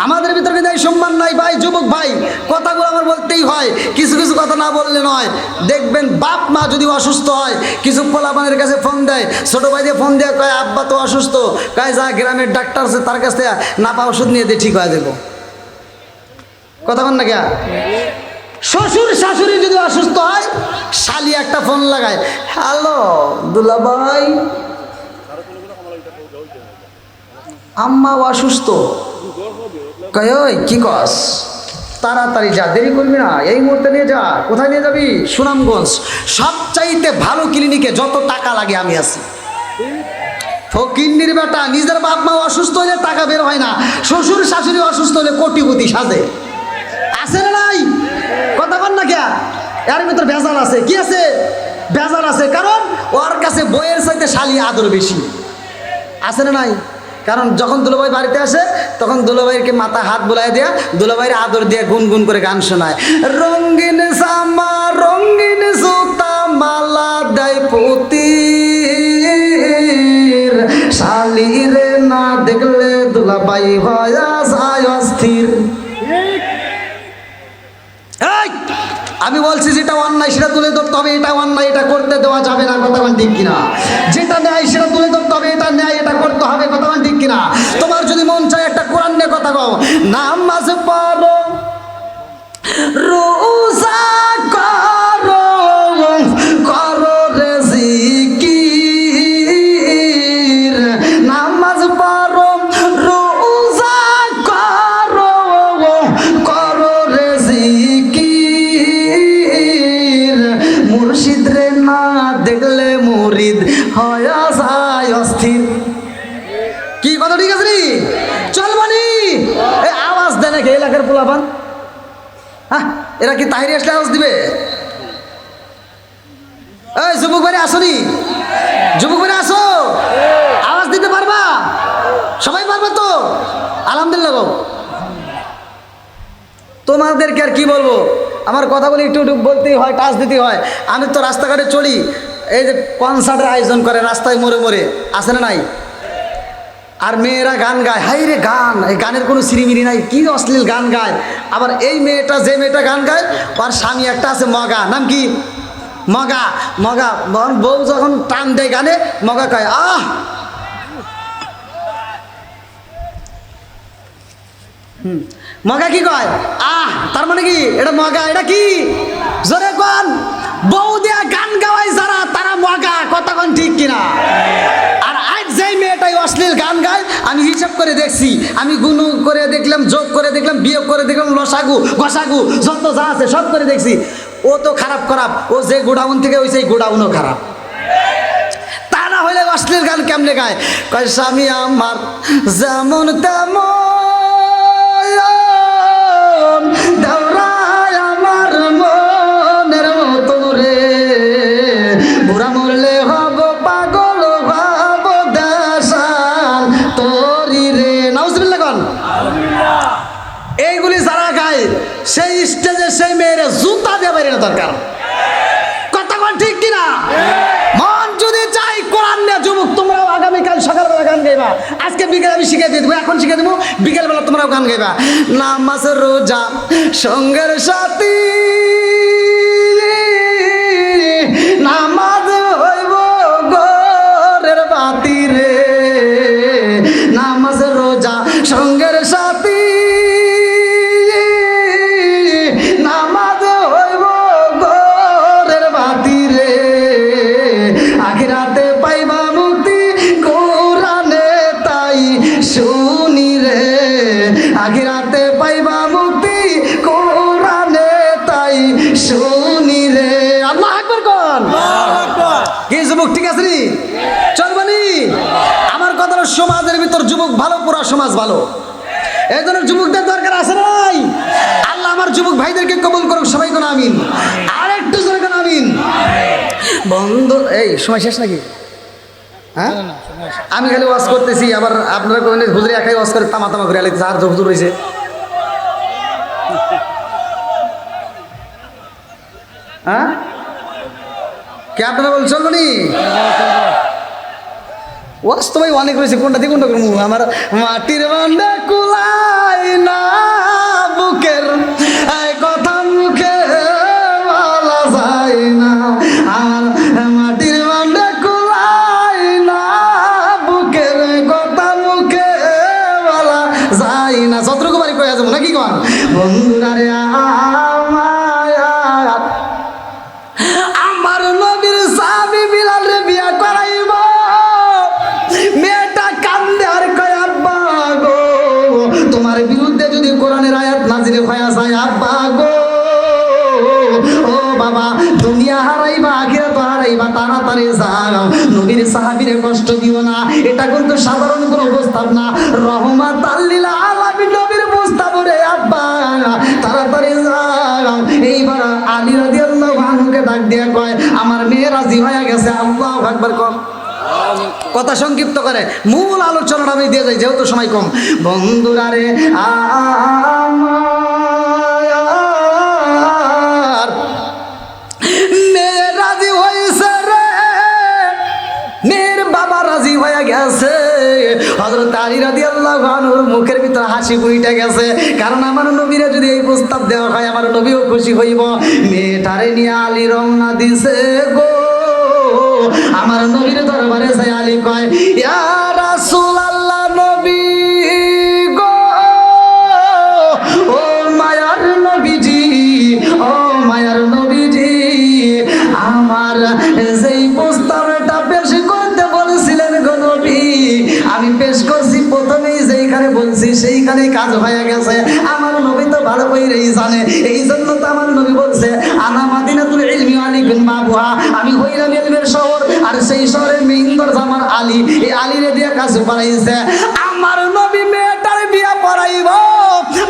আমাদের ভিতর কিন্তু এই সম্মান নাই। ভাই যুবক ভাই, কথাগুলো আমার বলতেই হয়, কিছু কিছু কথা না বললে নয়। দেখবেন বাপ মা যদি অসুস্থ হয়, কিছু পোলাপানের কাছে ফোন দেয়, ছোটো ভাই দিয়ে ফোন দিয়ে কয় আব্বা তো অসুস্থ, কয় যা গ্রামের ডাক্তার আছে তার কাছ থেকে নাপা ওষুধ নিয়ে দিয়ে ঠিক হয়ে দেবো। কথা বল না কে? শ্বশুর শাশুড়ি যদি অসুস্থ হয়, শালি একটা ফোন লাগায়, হ্যালো দুলাভাই, আম্মা অসুস্থ। কয় ওই কি কস, তাড়াতাড়ি যা, দেরি করবি না, এই মুহূর্তে নিয়ে যা। কোথায় নিয়ে যাবি? সুনামগঞ্জ, সবচাইতে ভালো ক্লিনিকে, যত টাকা লাগে আমি আছি। ফকিন্নির বেটা, নিজের বাপ মা অসুস্থ হলে টাকা বের হয় না, শ্বশুর শাশুড়ি অসুস্থ হলে কোটিপতি সাজে। আছে না নাই? কথা বল না কে? এর ভিতর ভেজাল আছে। কি আছে? ভেজাল আছে, কারণ ওর কাছে বইয়ের চাইতে শালি আদর বেশি। আছে না নাই? কারণ যখন দুলাভাই বাড়িতে আসে, তখন দুলাভাইকে মাথা হাত বুলাই দেয়া, দুলাভাইয়ের আদর দিয়ে গুনগুন করে গান শোনায়। রঙিন জামা রঙিন জুতা মালা দেয় পুতি, শালি রে না দেখলে দুলাভাই হয়া যায় অস্থির। আমি বলছি যেটা অন্যায় সেটা তুলে ধরতে হবে, এটা অন্যায় এটা করতে দেওয়া যাবে না। কথা বল ঠিক কিনা? যেটা ন্যায় সেটা তুলে ধরতে হবে, এটা ন্যায় এটা করতে হবে। কথা বল ঠিক কিনা? তোমার যদি মন চায় একটা কোরআন নিয়ে কথা কও, নামাজ পড়ো, রোজা করো, করো রে জিকির। নামাজ পড়ো, রোজা করো, করো রে জিকির। মুর্শিদ রে না দেখলে মুরিদ হয়া যায় অস্থির। কি কথা ঠিক আছে নি? চলবানি এই আওয়াজ দেয় নাকি এলাকার পোলাপান? হ্যাঁ, এরা কি তাহিরি আসলে আওয়াজ দিবে? এই যুবক ভাই আসনি? যুবক ভাই আসো, আওয়াজ দিতে পারবা? সবাই পারবে তো? আলহামদুলিল্লাহ গো। তোমাদেরকে আর কি বলবো, আমার কথা বলে একটু একটু বলতেই হয়, টাচ দিতেই হয়। আমি তো রাস্তাঘাটে চলি, এই যে কনসার্টের আয়োজন করে রাস্তায় মোড়ে মোড়ে, আসে না নাই? আর মেয়েরা গান গায়, হাই রে গান, এই গানের কোনো সিরিমিরি নাই, কি অশ্লীল গান গায়। আবার এই মেয়েটা, যে মেয়েটা গান গায়, ওর স্বামী একটা আছে মগা, নাম কি? মগা। মগা বউ যখন টান দেয় গানে, মগা কয় আহ। মগা কি কয়? আহ। তার মানে কি? এটা মগা। এটা কি? জোরে কোন? বউ দিয়া গান গাওয়ায় যারা, তারা মগা। কথা কোন ঠিক কিনা? আর আজ যেই মেয়েটাই অশ্লীল গান গায়, আমি হিসাব করে দেখছি, আমি গুণ করে দেখলাম, যোগ করে দেখলাম, বিয়োগ করে দেখলাম, লসাগু গসাগু যত যা আছে সব করে দেখছি, ও তো খারাপ খারাপ। ও যে গোডাউন থেকে ওই সেই গোডাউনও খারাপ। তা না হলে অশ্লীল গান কেমনে গায়? কয় স্বামী আমার যেমন তেমন, দেওরায় আমার মনের মতো রে, বুড়া মরলে হব পাগল হব দেশাল তোরি রে। নাউজুবিল্লাহ কোন? এইগুলি যারা গায়, সেই স্টেজে সেই মেয়েরা জুতা দিয়ে বাইরে না দরকার। কথা কোন ঠিক কিনা? মন যদি চাই কোরআন নিয়ে, যুবক তোমরাও আগামীকাল সকালবেলা গান গাইবা। আজকে বিকেলে আমি শিখিয়ে দিয়ে দেবো, এখন শিখিয়ে দেবো, বিকেলবেলা তোমরাও গান গাইবা। নামাজ রোজা সঙ্গের সাথী, নামাজ হইব ঘরের বাতি রে। নামাজ রোজা সঙ্গের সাথী, নামাজ হইব ঘরের বাতি রে। আখিরাতে পাইবা মুক্তি কোরআনে তাই শুনি রে। আখিরাতে পাইবা মুক্তি কোরআনে তাই শুনি রে। আল্লাহু আকবার কোন? কি যুবক ঠিক আছে নি? চলবানি? আমার কথা হলো, সমাজের ভিতর যুবক ভালো, পুরা সমাজ ভালো। এই জন্য যুবকদের দরকার আছে না নাই? আল্লাহ আমার যুবক ভাইদেরকে কবুল করুক, সবাই কোন আমিন। আর একটু জোরে কোন আমিন। বন্ধু, এই সময় শেষ নাকি? হ্যাঁ, আমি খালি ওয়াজ করতেছি, আবার আপনারা কোন হুজুরে একাই ওয়াজ করে তামা তামা করে আলাইতেছে, আর হুজুর রয়েছে। হ্যাঁ, কে আপনারা বল চলবো নি? ওয়াজ তো ভাই অনেক রয়েছে, কোনটা দিয়ে কোনটা করবো? আমার মাটির বান্ডা কুলাই না বুকের কথা ও বাবা, দুনিয়া হারাইবা আখিরাত হারাইবা, তাড়াতাড়ি যাও। নবীর সাহাবীরে কষ্ট দিও না, এটা কিন্তু সাধারণ কোনো প্রস্তাব না, রহমাতাল লিল আলামিন নবীর প্রস্তাব রে আব্বা, তাড়াতাড়ি যাও। এইবার আলী রাদিয়াল্লাহু আনহুকে ডাক দিয়ে কয়, আমার মেয়ে রাজি হয়ে গেছে। আল্লাহু আকবার। কম কথা সংক্ষিপ্ত করে মূল আলোচনাটা আমি দিয়ে যাই, যেহেতু সময় কম। বন্ধুরা রে, আমার মেয়ে রাজি হয়েছে রে, মেয়ের বাবা রাজি হয়ে গেছে। হযরত আলী রাদিয়াল্লাহু আনহুর মুখের ভিতর হাসি ফুটে গেছে, কারণ আমার নবীরে যদি এই প্রস্তাব দেওয়া হয় আমার নবীও খুশি হইব। মেয়েটারে নিয়ে আলী রওনা দিছে গো। আমার নবীর দরবারে যায় আলী কয়, ইয়া রাসূলুল্লাহ, নবী গো, ও মায়ার নবীজি, ও মায়ার নবীজি, আমার যেই প্রস্তাবটা পেশ করতে বলেছিলেন গো নবী, আমি পেশ করছি। প্রথমেই যেইখানে বলছি সেইখানেই কাজ হয়ে গেছে। আমার নবী তো ভালো করেই জানে, এই জন্য তো আমার নবী বলছে, আনা মাদিনাতুল ইলমি ওয়া আলিকুন বাবুহা, আমি হইলাম ইলমের শহর, আর সেই শহরের মেইন দরজা আমার আলী। এই আলীরে দিয়ে কাজ করাইছে। আমার নবী মেয়েটার বিয়া পড়াইব,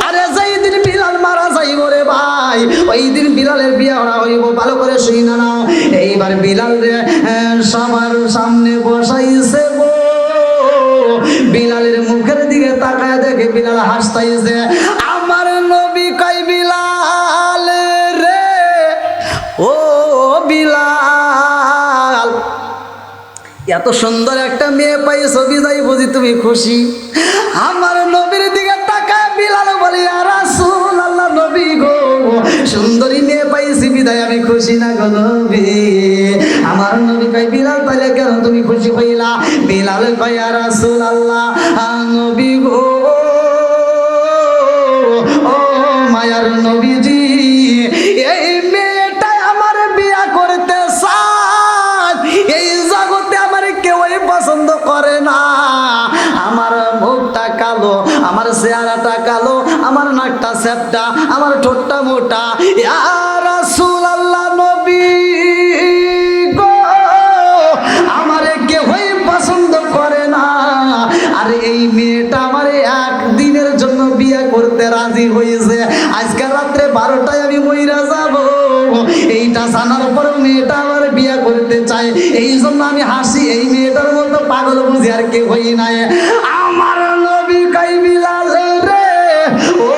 আরে যেই দিন বিলাল মারা যাইব রে ভাই, ওই দিন বিলালের বিয়া হইব। ভালো করে শুই না নাও। এইবার বিলাল রে সবার সামনে বসাইছে গো। বিলালের মুখের দিকে তাকায় দেখে বিলাল হাসতাইছে। আমার নবী কয়, বিলাল রে, ও বিলাল, এত সুন্দর একটা মেয়ে পাইছো, বিদায় বুঝি তুমি খুশি? আমার নবীর দিকে তাকায় বিলাল বলে, ইয়া রাসূলুল্লাহ, নবী গো, সুন্দরী মেয়ে পাইছি বিদায় আমি খুশি না গো নবী। আমার নবী কয়, বিলাল তাহলে কেন তুমি খুশি হইলা? বিলাল কয়, ইয়া রাসূলুল্লাহ, নবী গো, ও মায়ার নবীজি, এই মেয়েটা আমার বিয়া করতে চায়, এই জগতে আমার কেউই পছন্দ করে না। আমার মুখটা কালো, আমার চেহারাটা কালো, আমার নাকটা চ্যাপ্টা, আমার ঠোঁটটা মোটা। ইয়া রাসূলুল্লাহ, নবী গো, আমারে কেউই পছন্দ করে না। আর এই মেয়েটা আমার একদিনের জন্য বিয়ে করতে রাজি হয়েছে। আজকে রাত্রে 12টায় আমি মইরা যাব, এইটা জানার পরেও মেয়েটা আমার বিয়ে করতে চায়। এই জন্য আমি হাসি, এই মেয়েটার মতো পাগল বুঝি আর কেউ হই নাই। আমার নবী কই, বিলাল রে, ও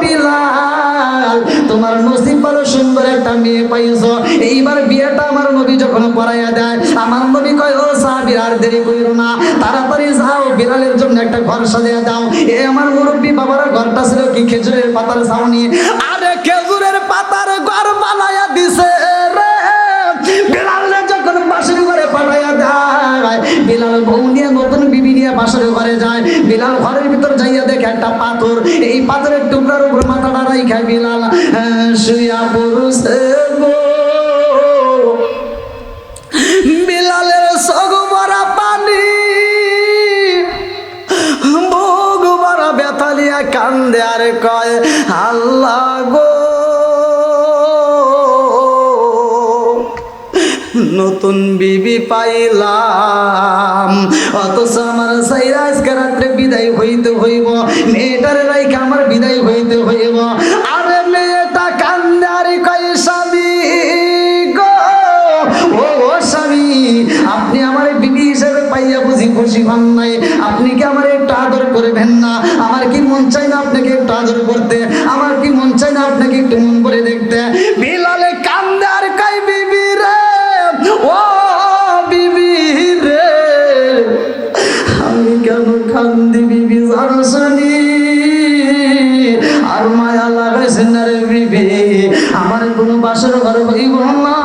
বিলাল, তোমার নসিব ভালো, সুন্দর একটা মেয়ে পাইছো। এইবার বিয়েটা আমার নবী যখন পড়াইয়া দেয়, আমার নবী কয়, ও সাহাবী, আর দেরি কইরো না, তাড়াতাড়ি যাও, বিলালের জন্য একটা ঘর সাজিয়ে দাও। এ আমার মুরব্বী বাবার ঘরটা ছিল কি খেজুরের পাতার ছাউনি, আরে খেজুরের পাতার ঘর বানাইয়া দিছে রে। বিলালের যখন বাসর ঘরে পাঠাইয়া দেয়, বিলাল বউ নিয়ে, নতুন বিবি নিয়ে বাসর ঘরে যায়। বিলাল ঘরের ভিতর যাইয়া দেখে একটা পাথর, এই পাথরের টুকরার উপর মাথাটা রাইখা বিলাল শুইয়া পড়ছে গো। বিলালের চোখ ভরা পানি, বুক ভরা ব্যথা নিয়ে কান্দে আর কয়, আল্লাহ গো, নতুন বিবি পাইলাম, অথচ আমার সাইরা আজকে রাত্রে বিদায় হইতে হইব, মেয়েটার রাইখা আমার বিদায় হইতে হইব। আরে মেয়েটা কান্দে আর কয়, স্বামী গো, ও স্বামী, আপনি আমার বিবি হিসেবে পাইয়া বুঝি খুশি হন নাই? আপনি কি আমার একটু আদর করবেন না? আমার কি মন চাই না আপনাকে একটু আদর করতে? আমার কি মন চাই না আপনাকে একটু মন করে দেখতে? বিলালে কান্দে আর কয়, বিবি রে, ও বিবি রে, আমি কেন কান্দি বিবি জানসনি? আর মায়া লাগাইছে না রে বিবি, আমার কোনো বাসর ঘর হইব না,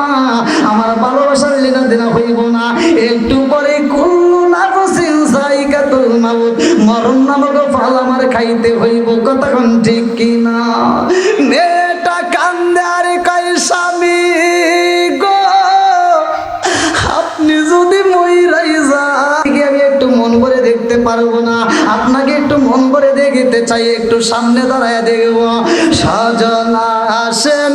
আমার ভালোবাসার লেনা দেনা হইব না। একটু পরে কুল্লু নাফসিন যায়িকাতুল মাউত, মরণ নামক ফল আমার খাইতে হইব। কতক্ষণ ঠিক কিনা? মেয়েটা কান্দে আর কয়, স্বামী গো, আপনি যদি মইরাই যান, আমি একটু মন করে দেখতে পারবো না, আপনাকে একটু মন করে দেখতে চাই, একটু সামনে দাঁড়ায় দেখব। সজনা আসেন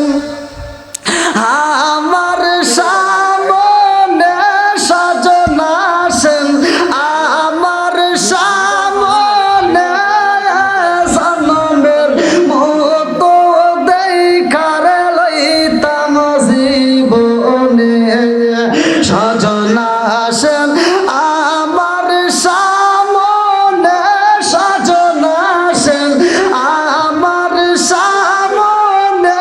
আমার সামনে সাজনা সেন আমার সামনে জনমের মতো দেখার লইতাম জীবনে সাজনা সেন আমার সামনে সাজনা সেন আমার সামনে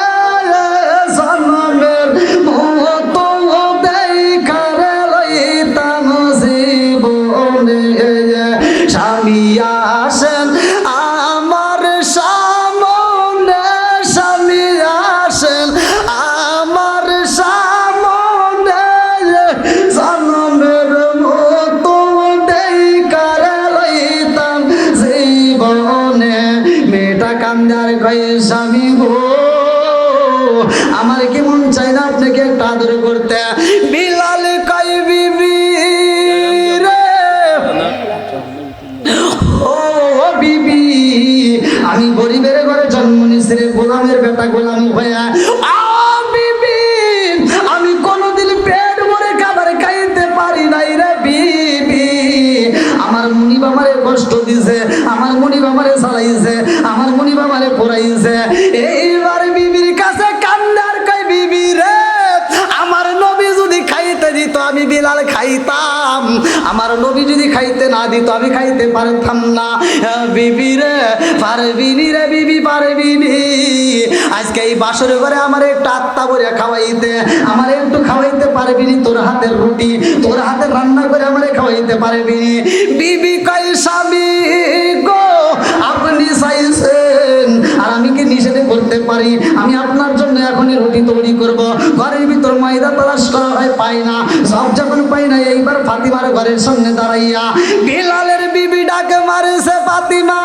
জনমের মতো দেখার লইতাম জীবনে স্বামী আসেন আমার সামনে স্বামী আসেন আমার সামনে জনমের মতো দেখার লইতাম জীবনে মেয়েটা কান্দার কয়ে স্বামী গো আমার কি মন চাই না আপনাকে একটু আদর করতে বিলাল কই বিবি রে ও বিবি আমি গরিবের ঘরে জন্ম নিয়েছি রে গোলামের বেটা গোলাম হইয়া বিবি আমি কোনোদিন পেট ভরে খাবার খাইতে পারি নাই রে বিবি আমার মুনিব আমারে কষ্ট দিছে আমার মুনিব আমারে চালাইছে আমার মুনিব আমারে পড়াইছে এইবার বিবির কাছে কান্দার কই বিবি রে আমার নবী যদি খাইতে দিত আমি বিলাল খাইতাম আমার নবী যদি খাইতে না দিত আমি খাইতে পারতাম না বিবি রে পারবিনি রে বিবি পারবিনি আজকে এই বাসর ঘরে আমার একটু আত্মা ভরে খাওয়াইতে আমার একটু খাওয়াইতে পারবিনি তোর হাতের রুটি তোর হাতের রান্না করে আমারে খাওয়াইতে পারবিনি বিবি কই স্বামী গো আপনি চাইছেন আর আমি কি নিষেধ করতে পারি আমি আপনার জন্য এখনই রুটি তৈরি করব ঘরের ভিতর ময়দা তালাশ করা হয় পাই না সব যখন পাই না এইবার ফাতিমার ঘরের সামনে দাঁড়াইয়া বিলালের বিবি ডাকে মারেছে ফাতিমা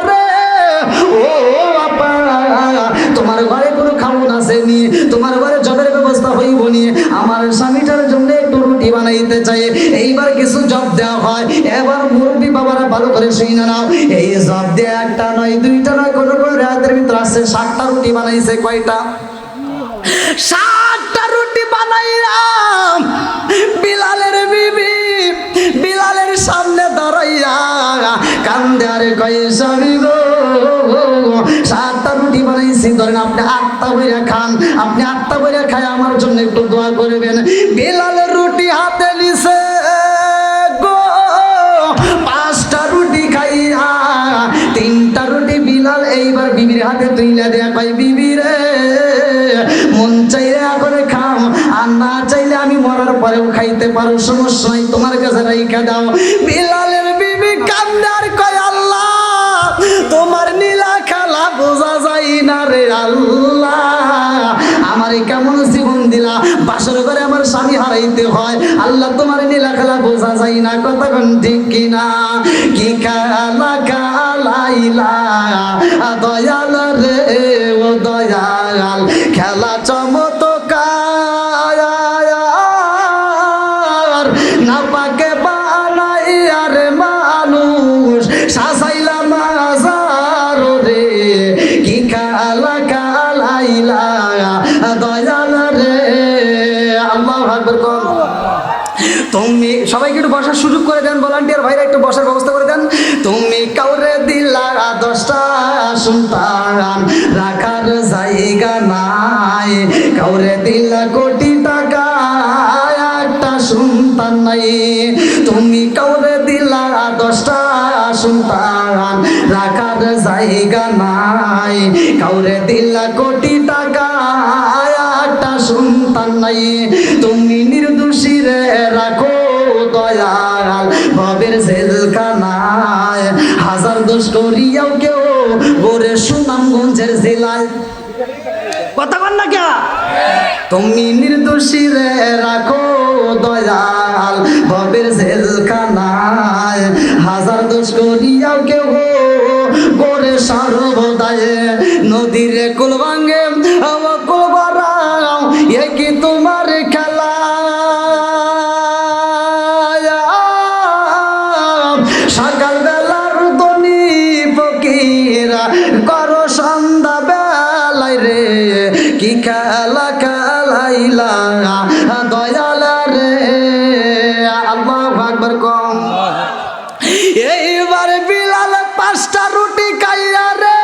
রে ও আপা তোমার ঘরে কোনো খাওন আসেনি তোমার ঘরে জবের ব্যবস্থা হইব নি আমার স্বামীটার জন্য একটু রুটি বানাইতে চাই এইবার কিছু জব দেওয়া হয় এবার মুরব্বী বাবারা ভালো করে শুনে নাও এই জব দিয়ে একটা নয় দুইটা নয় কোনো কোনো রাতের ভিতরে আসছে 7টা রুটি বানাইছে কয়টা 7টা রুটি বানাইলাম বিলালের বিবি বিলালের সামনে দাঁড়াইয়া কান্দে আরে কই স্বামী গো 7টা রুটি বানাইছি ধরেন আপনি 8টা বইরা খান আপনি 8টা বইরা খায় আমার জন্য একটু দোয়া করবেন বিলালের রুটি হাতে নিছে গো 5টা রুটি খাইয়া 3টা রুটি বিলাল এইবার বিবির হাতে তুইলা দেয়া কই বিবি রে মন চাইলে করে খাও আর না চাইলে আমি মরার পরেও খাইতে পারো সমস্যা নাই তোমার কাছে রাইখা দাও বিলালের বিবি কান্দার কয় আল্লাহ তোমার নীলা খেলা বোঝা যায় না রে আল্লাহ আমার কেমন জীবন দিলা বাসর করে আমার স্বামী হারাইতে হয় আল্লাহ তোমার নীলা খেলা বোঝা যায় না কতক্ষণ ঠিক কিনা কি খেলা খেলাইলা দয়াল রে ও দয়াল খেলা চমৎকার না পাকে বানাই আর মানুষ সাজাইলা মাজার রে কি খেলা খেলাইলা দয়াল রে আল্লাহু আকবার তুমি সবাইকে একটু বসার সুযোগ করে দেন ভলান্টিয়ার ভাইরা একটু বসার ব্যবস্থা করে দেন তুমি কাউরে দিলা 10টা সন্তান রাখার জায়গা নাই কাউরে দিলা কোটি টাকা একটা সন্তান নাই তুমি কাউরে দিলা 10টা সন্তান রাখার জায়গা নাই কাউরে দিলা কোটি টাকা একটা সন্তান নাই তুমি নির্দোষী রে রাখো দয়াল ভবের জেলখানায় হাজার দোষ করিয়াও কেউ গোরে সুনামগঞ্জের জেলায় কথা বল না কে তুমি নির্দোষী রে রাখো দয়াল ভবের জেলখানায় হাজার দোষ করিয়াও কেউ গোরে সর্বদায় নদীর কুল ভাঙে কুল ভরাও এ কি তোমার খেলা সকাল বেলার ধনী ফকিরা করো সন্ধ্যা বেলায় রে কি খেলা খেলাইলা দয়াল রে আল্লাহু আকবার কম। এইবার বিলাল 5টা রুটি খাইয়া রে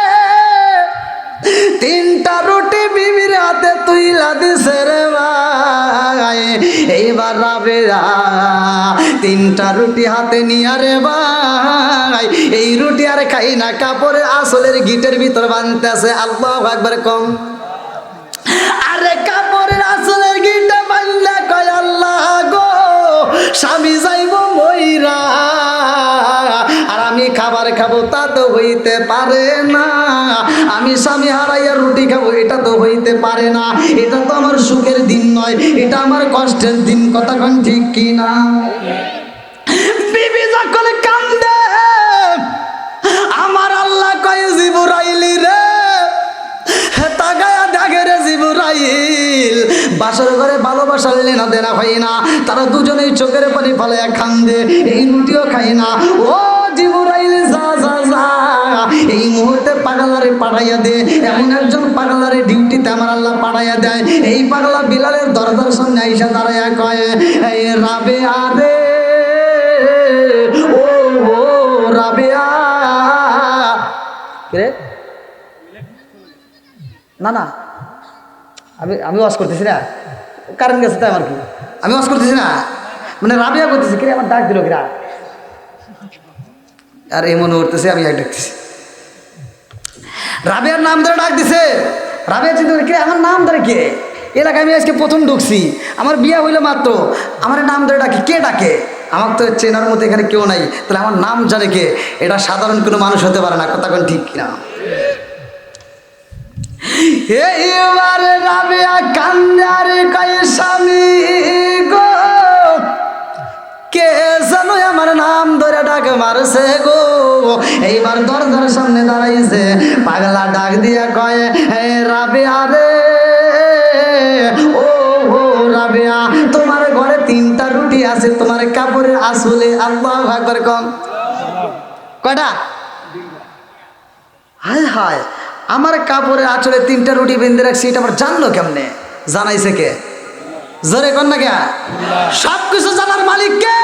3টা রুটি বিবির হাতে তুইলা দিছে রে ভাই। এইবার রাবেয়া 3টা রুটি হাতে নিয়া রে ভাই এই রুটি আর খাই না, কাপড়ের আসলের গিটের ভিতর বাঁধতেছে। আল্লাহু আকবার কম। আরে কাপড়ের আসলের গিটে বাঁধলে কয় আল্লাহ গো স্বামী যাইব মইরা আর আমি খাবার খাবো তা তো হইতে পারে না, আমি স্বামী হারাইয়া রুটি খাবো এটা তো হইতে পারে না, এটা তো আমার সুখের দিন নয়, এটা আমার কষ্টের দিন। কথা কোন ঠিক কি না? বিবি যখন কান্দে আমার আল্লাহ কয় জিবরাইল রে তাকায়া দেখে রে জিবরাইল বাসর ঘরে ভালোবাসার লেনা দেনা হয় না, তারা দুজনেই চোখের পানি ফেলায়া কান্দে, এই রুটিও খায় না। ও জিবরাইল যা যা যা এই মুহূর্তে পাগলারে পাঠাইয়া দে, এমন একজন পাগলারে ডিউটিতে আমার আল্লাহ পাঠাইয়া দেয়। এই পাগলা বিলালের দরজার সামনে আইসা দাঁড়াইয়া কয় এই রাবেয়া রে ও ও রাবেয়া রে না না আমি ওয়াজ করতেছি না, কারণ গেছে তাই আমার কি আমি ওয়াজ করতেছি না, মানে রাবেয়া করতেছি কিরে আমার ডাক দিল কিরা আর এই মনে করতেছে আমি এক ডাকতেছি। রাবেয়ার নাম ধরে ডাক দিছে। রাবেয়া চিন্তা করে কে আমার নাম ধরে কে, এলাকায় আমি আজকে প্রথম ঢুকছি, আমার বিয়ে হইলো মাত্র, আমার নাম ধরে ডাকে কে ডাকে? আমার তো চেনার মতো এখানে কেউ নাই, তাহলে আমার নাম জানে কে? এটা সাধারণ কোনো মানুষ হতে পারে না। কথা কোন ঠিক কিনা? এইবার রাবেয়া কান্দার কয় স্বামী গো কে জানো আমার নাম ধরে ডাক মারছে গো। এইবার দরজার সামনে দাঁড়াইছে পাগলা ডাক দিয়া কয় হে রাবেয়া রে ও ও রাবেয়া তোমার ঘরে 3টা রুটি আছে, তোমার কাপড়ের আসলে আল্লাহু আকবার কম কয়টা? হায় হায় আমার কাপড়ের আঁচলে 3টা রুটি বেঁধে রাখছি, এটা আবার জানলো কেমনে? জানাইছে কে? জোরে কর না কে? সব কিছু জানার মালিক কে?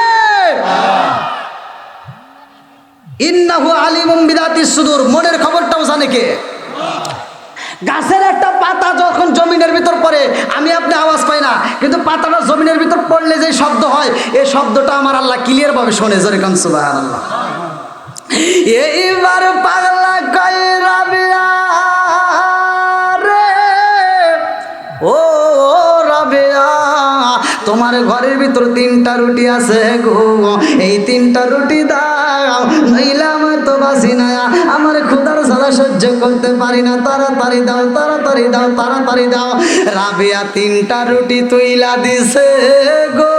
ইন্নাহু আলিমুম বিদাতিস সুদূর, মনের খবরটাও জানে কে? গাছের একটা পাতা যখন জমিনের ভিতর পড়ে আমি আপনি আওয়াজ পাই না, কিন্তু পাতাটা জমিনের ভিতর পড়লে যে শব্দ হয় এই শব্দটা আমার আল্লাহ ক্লিয়ার ভাবে শোনে। জোরে কোন সুবহানাল্লাহ। এইবার পাগলা কয় রাবেয়া রে ও রাবেয়া তোমার ঘরের ভিতর 3টা রুটি আছে গো, এই 3টা রুটি দাও নইলে আমার তো বাসি না, আমার ক্ষুধার জ্বালা সহ্য করতে পারি না, তাড়াতাড়ি দাও তাড়াতাড়ি দাও তাড়াতাড়ি দাও। রাবেয়া 3টা রুটি তুইলা দিছে গো,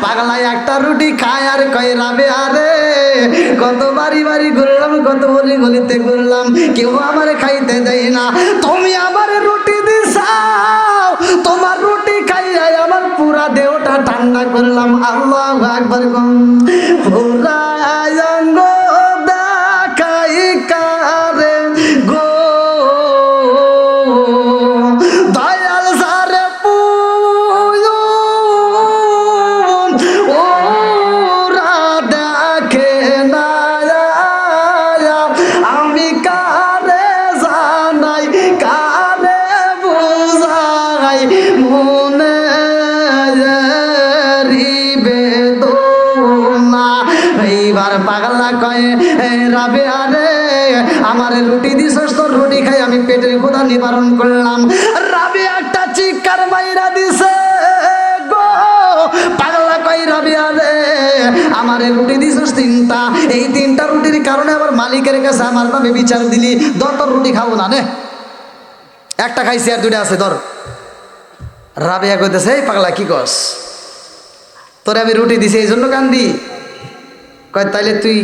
পাগলা একটা রুটি খায় আর কয় রাবেয়া রে কত বাড়ি বাড়ি ঘুরলাম, কত গলি গলিতে ঘুরলাম, কেউ আমার খাইতে দেয় না, তুমি আমার রুটি দিছাও, তোমার রুটি খাইয়া আমার পুরা দেহটা ঠান্ডা করলাম। আল্লাহু আকবার পুরা অঙ্গ দেখাই কারে গো দয়াল সারে পাগলা কয় রাবেয়া রে আমার রুটি দিছস, তোর রুটি খাই আমি পেটের ক্ষুধা নিবারণ করলাম। রাবেয়া একটা চিৎকার মাইরা দিছে গো, পাগলা কয় রাবেয়া রে আমার রুটি দিছস 3টা, এই 3টা রুটির কারণে আবার মালিকের কাছে আমার নামে বিচার দিলি, ধর তোর রুটি খাবো না নে, একটা খাইছি আর 2টা আছে ধর। রাবেয়া কইতেছে এই পাগলা কি কস, তোরে আমি রুটি দিছি এই জন্য কান্দি? কয় তাইলে তুই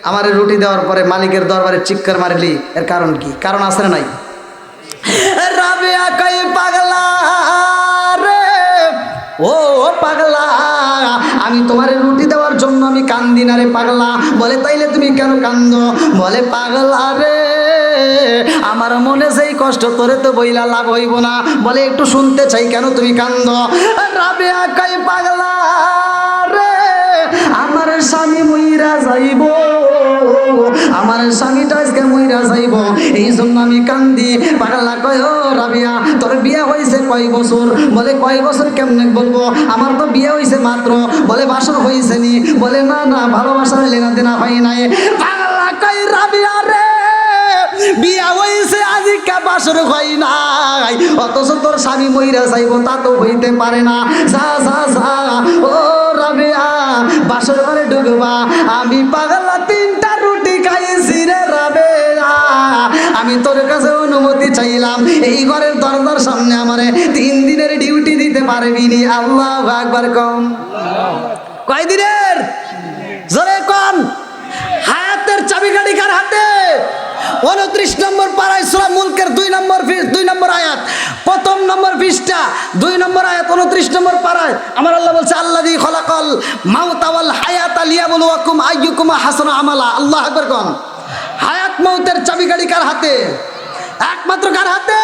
আমার রুটি দেওয়ার পরে মালিকের দরবারে চিৎকার মারলি, এর কারণ কি? কারণ আছে না নাই? রাবেয়া কয় পাগলা রে ও পাগলা আমি তোমার রুটি দেওয়ার জন্য আমি কান্দি না রে পাগলা। বলে তাইলে তুমি কেন কান্দো? বলে পাগলা রে আমার মনে সেই কষ্ট তোরে তো বইলা লাভ হইব না। বলে একটু শুনতে চাই, কেন তুমি কান্দ? রাবেয়া কই পাগলা রে, আমার স্বামী মইরা যাইব, আমার স্বামীটা আজকে মইরা যাইব, এই জন্য আমি কান্দি। পাগলা কয় ও রাবিয়া, তোর বিয়ে হয়েছে কয় বছর? বলে কয় বছর কেমনে বলবো, আমার তো বিয়ে হয়েছে মাত্র। বলে বাসর হয়েছে নি? বলে না না, ভালোবাসার লেনা দেনা হয় নাই। পাগলা কয় রাবিয়া রে, বিয়া হয়েছে আজিকা বাসর হয় নাই, অথচ তোর স্বামী মইরা যাইব তা তো হইতে পারে না। যা যা যা ও রাবিয়া, বাসর ঘরে ঢুকবা। আমি পাগলা 3টা রুটি খাইছি রে রাবিয়া, আমি তোর কাছে অনুমতি চাইলাম, এই ঘরের দরজার সামনে আমারে 3 দিনের ডিউটি দিতে পারবি নি? আল্লাহু আকবার কম। কয় দিনের? জোরে কোন। হায়াতের চাবিকাঠি কার হাতে? 29 নম্বর পারায় সূরা মুলকের 2 নম্বর আয়াত, প্রথম নম্বর পৃষ্ঠা 2 নম্বর আয়াত, 29 নম্বর পারায় আমার আল্লাহ বলছে, আল্লাযী খলাকাল মাউতা ওয়াল হায়াতা লিয়াবলুয়াকুম আইয়ুকুম আহসানু আমালা। আল্লাহু আকবার কোন। হায়াত মউতের চাবিকাঠি কার হাতে? একমাত্র কার হাতে?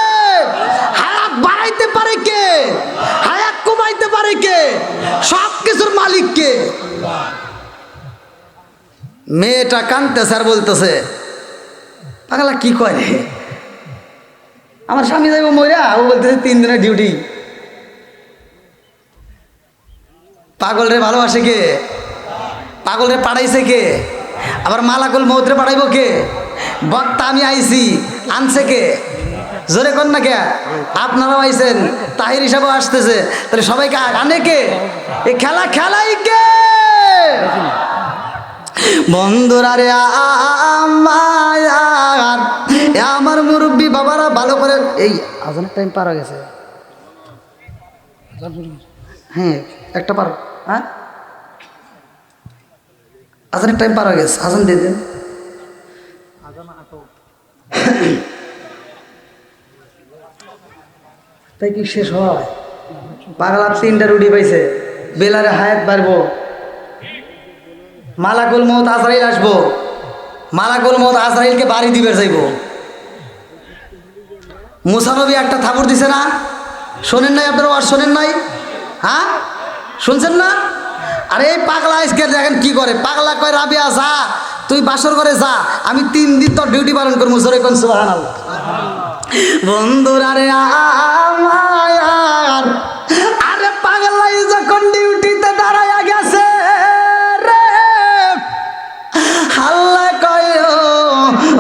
হায়াত বাড়াইতে পারে কে? হায়াত কমাইতে পারে কে? সব কিছুর মালিক কে? মেয়েটা কাঁদতেছে আর বলতেছে, পাগলা কি কয় রে, আমার স্বামী যাইব মইরা, ও বলতেছে 3 দিনের ডিউটি। পাগল রে ভালোবাসে কে? পাগল রে পাঠাইছে কে? আবার মালাকুল মউত রে পাঠাইব কে? বক্তা আমি আইছি, আনছে কে? জোরে কর না কে? আপনারাও আইছেন, তাহির হিসাবেও আসতেছে, তাহলে সবাইকে আনে কে? এই খেলা খেলাই কে? বন্ধুরা রে আমার মুরব্বী বাবারা ভালো করে, এই আজানের টাইম পার হয়ে গেছে। হ্যাঁ একটা পার, হ্যাঁ আজানের টাইম পার হয়ে গেছে, আজান দিয়ে দেন। তাই কি শেষ হয়? পাগলা 3টা রুটি পাইছে, বেলারে হায়াত বাড়বো, মালাকুল মউত আজরাইল আসবো, মালাকুল মউত আজরাইলকে বাড়ি দিবে যাইব। মুসা নবী একটা থাবুর দিছে না? শোনেন নাই আপনারা? আর শোনেন নাই? হ্যাঁ শুনছেন না? আরে এই পাগলা আজকে দেখেন কি করে। পাগলা কয় রাবিয়া যা, তুই বাসর করে যা, আমি 3 দিন তোর ডিউটি পালন করবো। জোরে কোন সুবহানাল্লাহ। বন্ধুরা রে আমার, আরে পাগলাই যখন ডিউটিতে দাঁড়ায়া গেছে রে, আল্লাহ কয়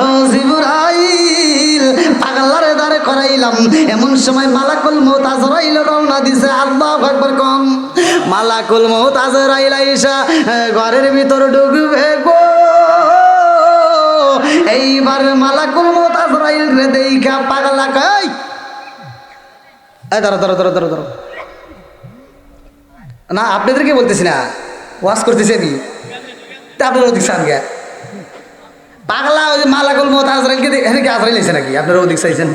ও জিবরাইল, পাগলারে দাঁড়ে করাইলাম। এমন সময় মালাকুল মউত আজরাইল রওনা দিছে। আল্লাহু আকবার কম। মালাকুল মউত আজরাইল আইসা ঘরের ভিতর ঢুকবে গো। এইবার মালাকুল মউত আজরাইল রে দেইখা পাগলা কয়, এই ধরো ধরো ধরো ধরো ধরো না, আপনাদেরকে বলতেছি না, ওয়াজ করতেছি আমি, তা আপনারা ওদিক চান গে? পাগলা ওই যে মালাকুল মউত আজরাইলকে এখানে কি আজরাইল এসে নাকি? আপনারা ওদিক চাইছেন?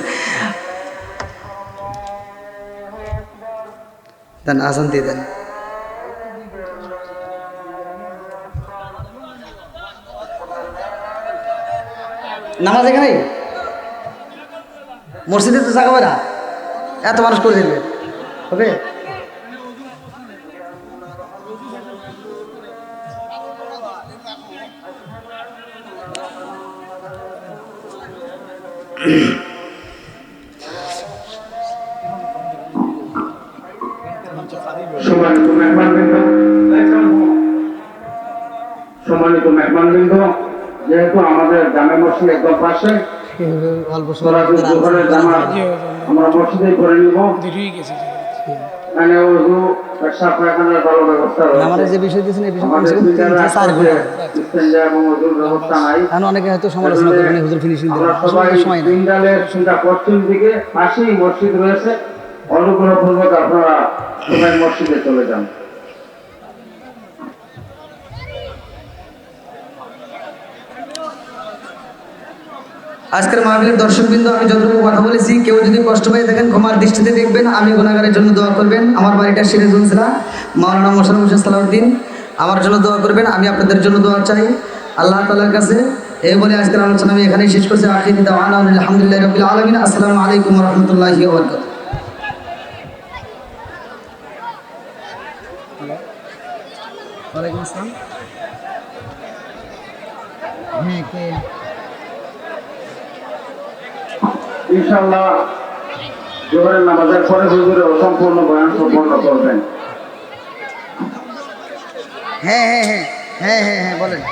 দেন আজান দিয়ে দেন। নামাজ এখানে মসজিদে তো জায়গা হবে না, এত মানুষ করে দিবে হবে। সম্মানিত মেহমানবৃন্দ, যেহেতু আমাদের জামে মসজিদ একদম পাশে, আমরা মসজিদে করে নিব। এখানে ওযু, পেশাব পায়খানার ভালো ব্যবস্থা রয়েছে। আমাদের যে বিষয় দিয়েছেন এই বিষয় এবং ওযুর ব্যবস্থা নাই। অনেকে হয়তো সমালোচনা করবেন হুজুর ফিনিশিং দিবেন, সবাই তিনডালের চিন্তা পশ্চিম দিকে পাশেই মসজিদ রয়েছে। অনুগ্রহপূর্বক আপনারা সবাই মসজিদে চলে যান। আজকের মাহফিলের দর্শকবৃন্দ, আমি যতটুকু কথা বলেছি, কেউ যদি কষ্ট পেয়ে থাকেন ক্ষমার দৃষ্টিতে দেখবেন। আমি গুনাহগারের জন্য দোয়া করবেন। আমার বাড়িটা সিরাজগঞ্জরা, মাওলানা মোশাররফ হোসেন সালাউদ্দিন, আমার জন্য দোয়া করবেন। আমি আপনাদের জন্য দোয়া চাই আল্লাহ তাআলার কাছে। এই বলে আজকের আলোচনা আমি এখানেই শেষ করছি। আখিরি দাওয়ানা আলহামদুলিল্লাহি রাব্বিল আলামিন। আসসালামু আলাইকুম ওয়া রাহমাতুল্লাহি ওয়া বারাকাতুহু। ওয়ালাইকুম আসসালাম। হ্যাঁ, কে? ইনশাআল্লাহ জোহরের নামাজের পরে হুজুরে অসম্পূর্ণ বয়ান সম্পন্ন করবেন। হ্যাঁ হ্যাঁ হ্যাঁ হ্যাঁ হ্যাঁ হ্যাঁ বলেন।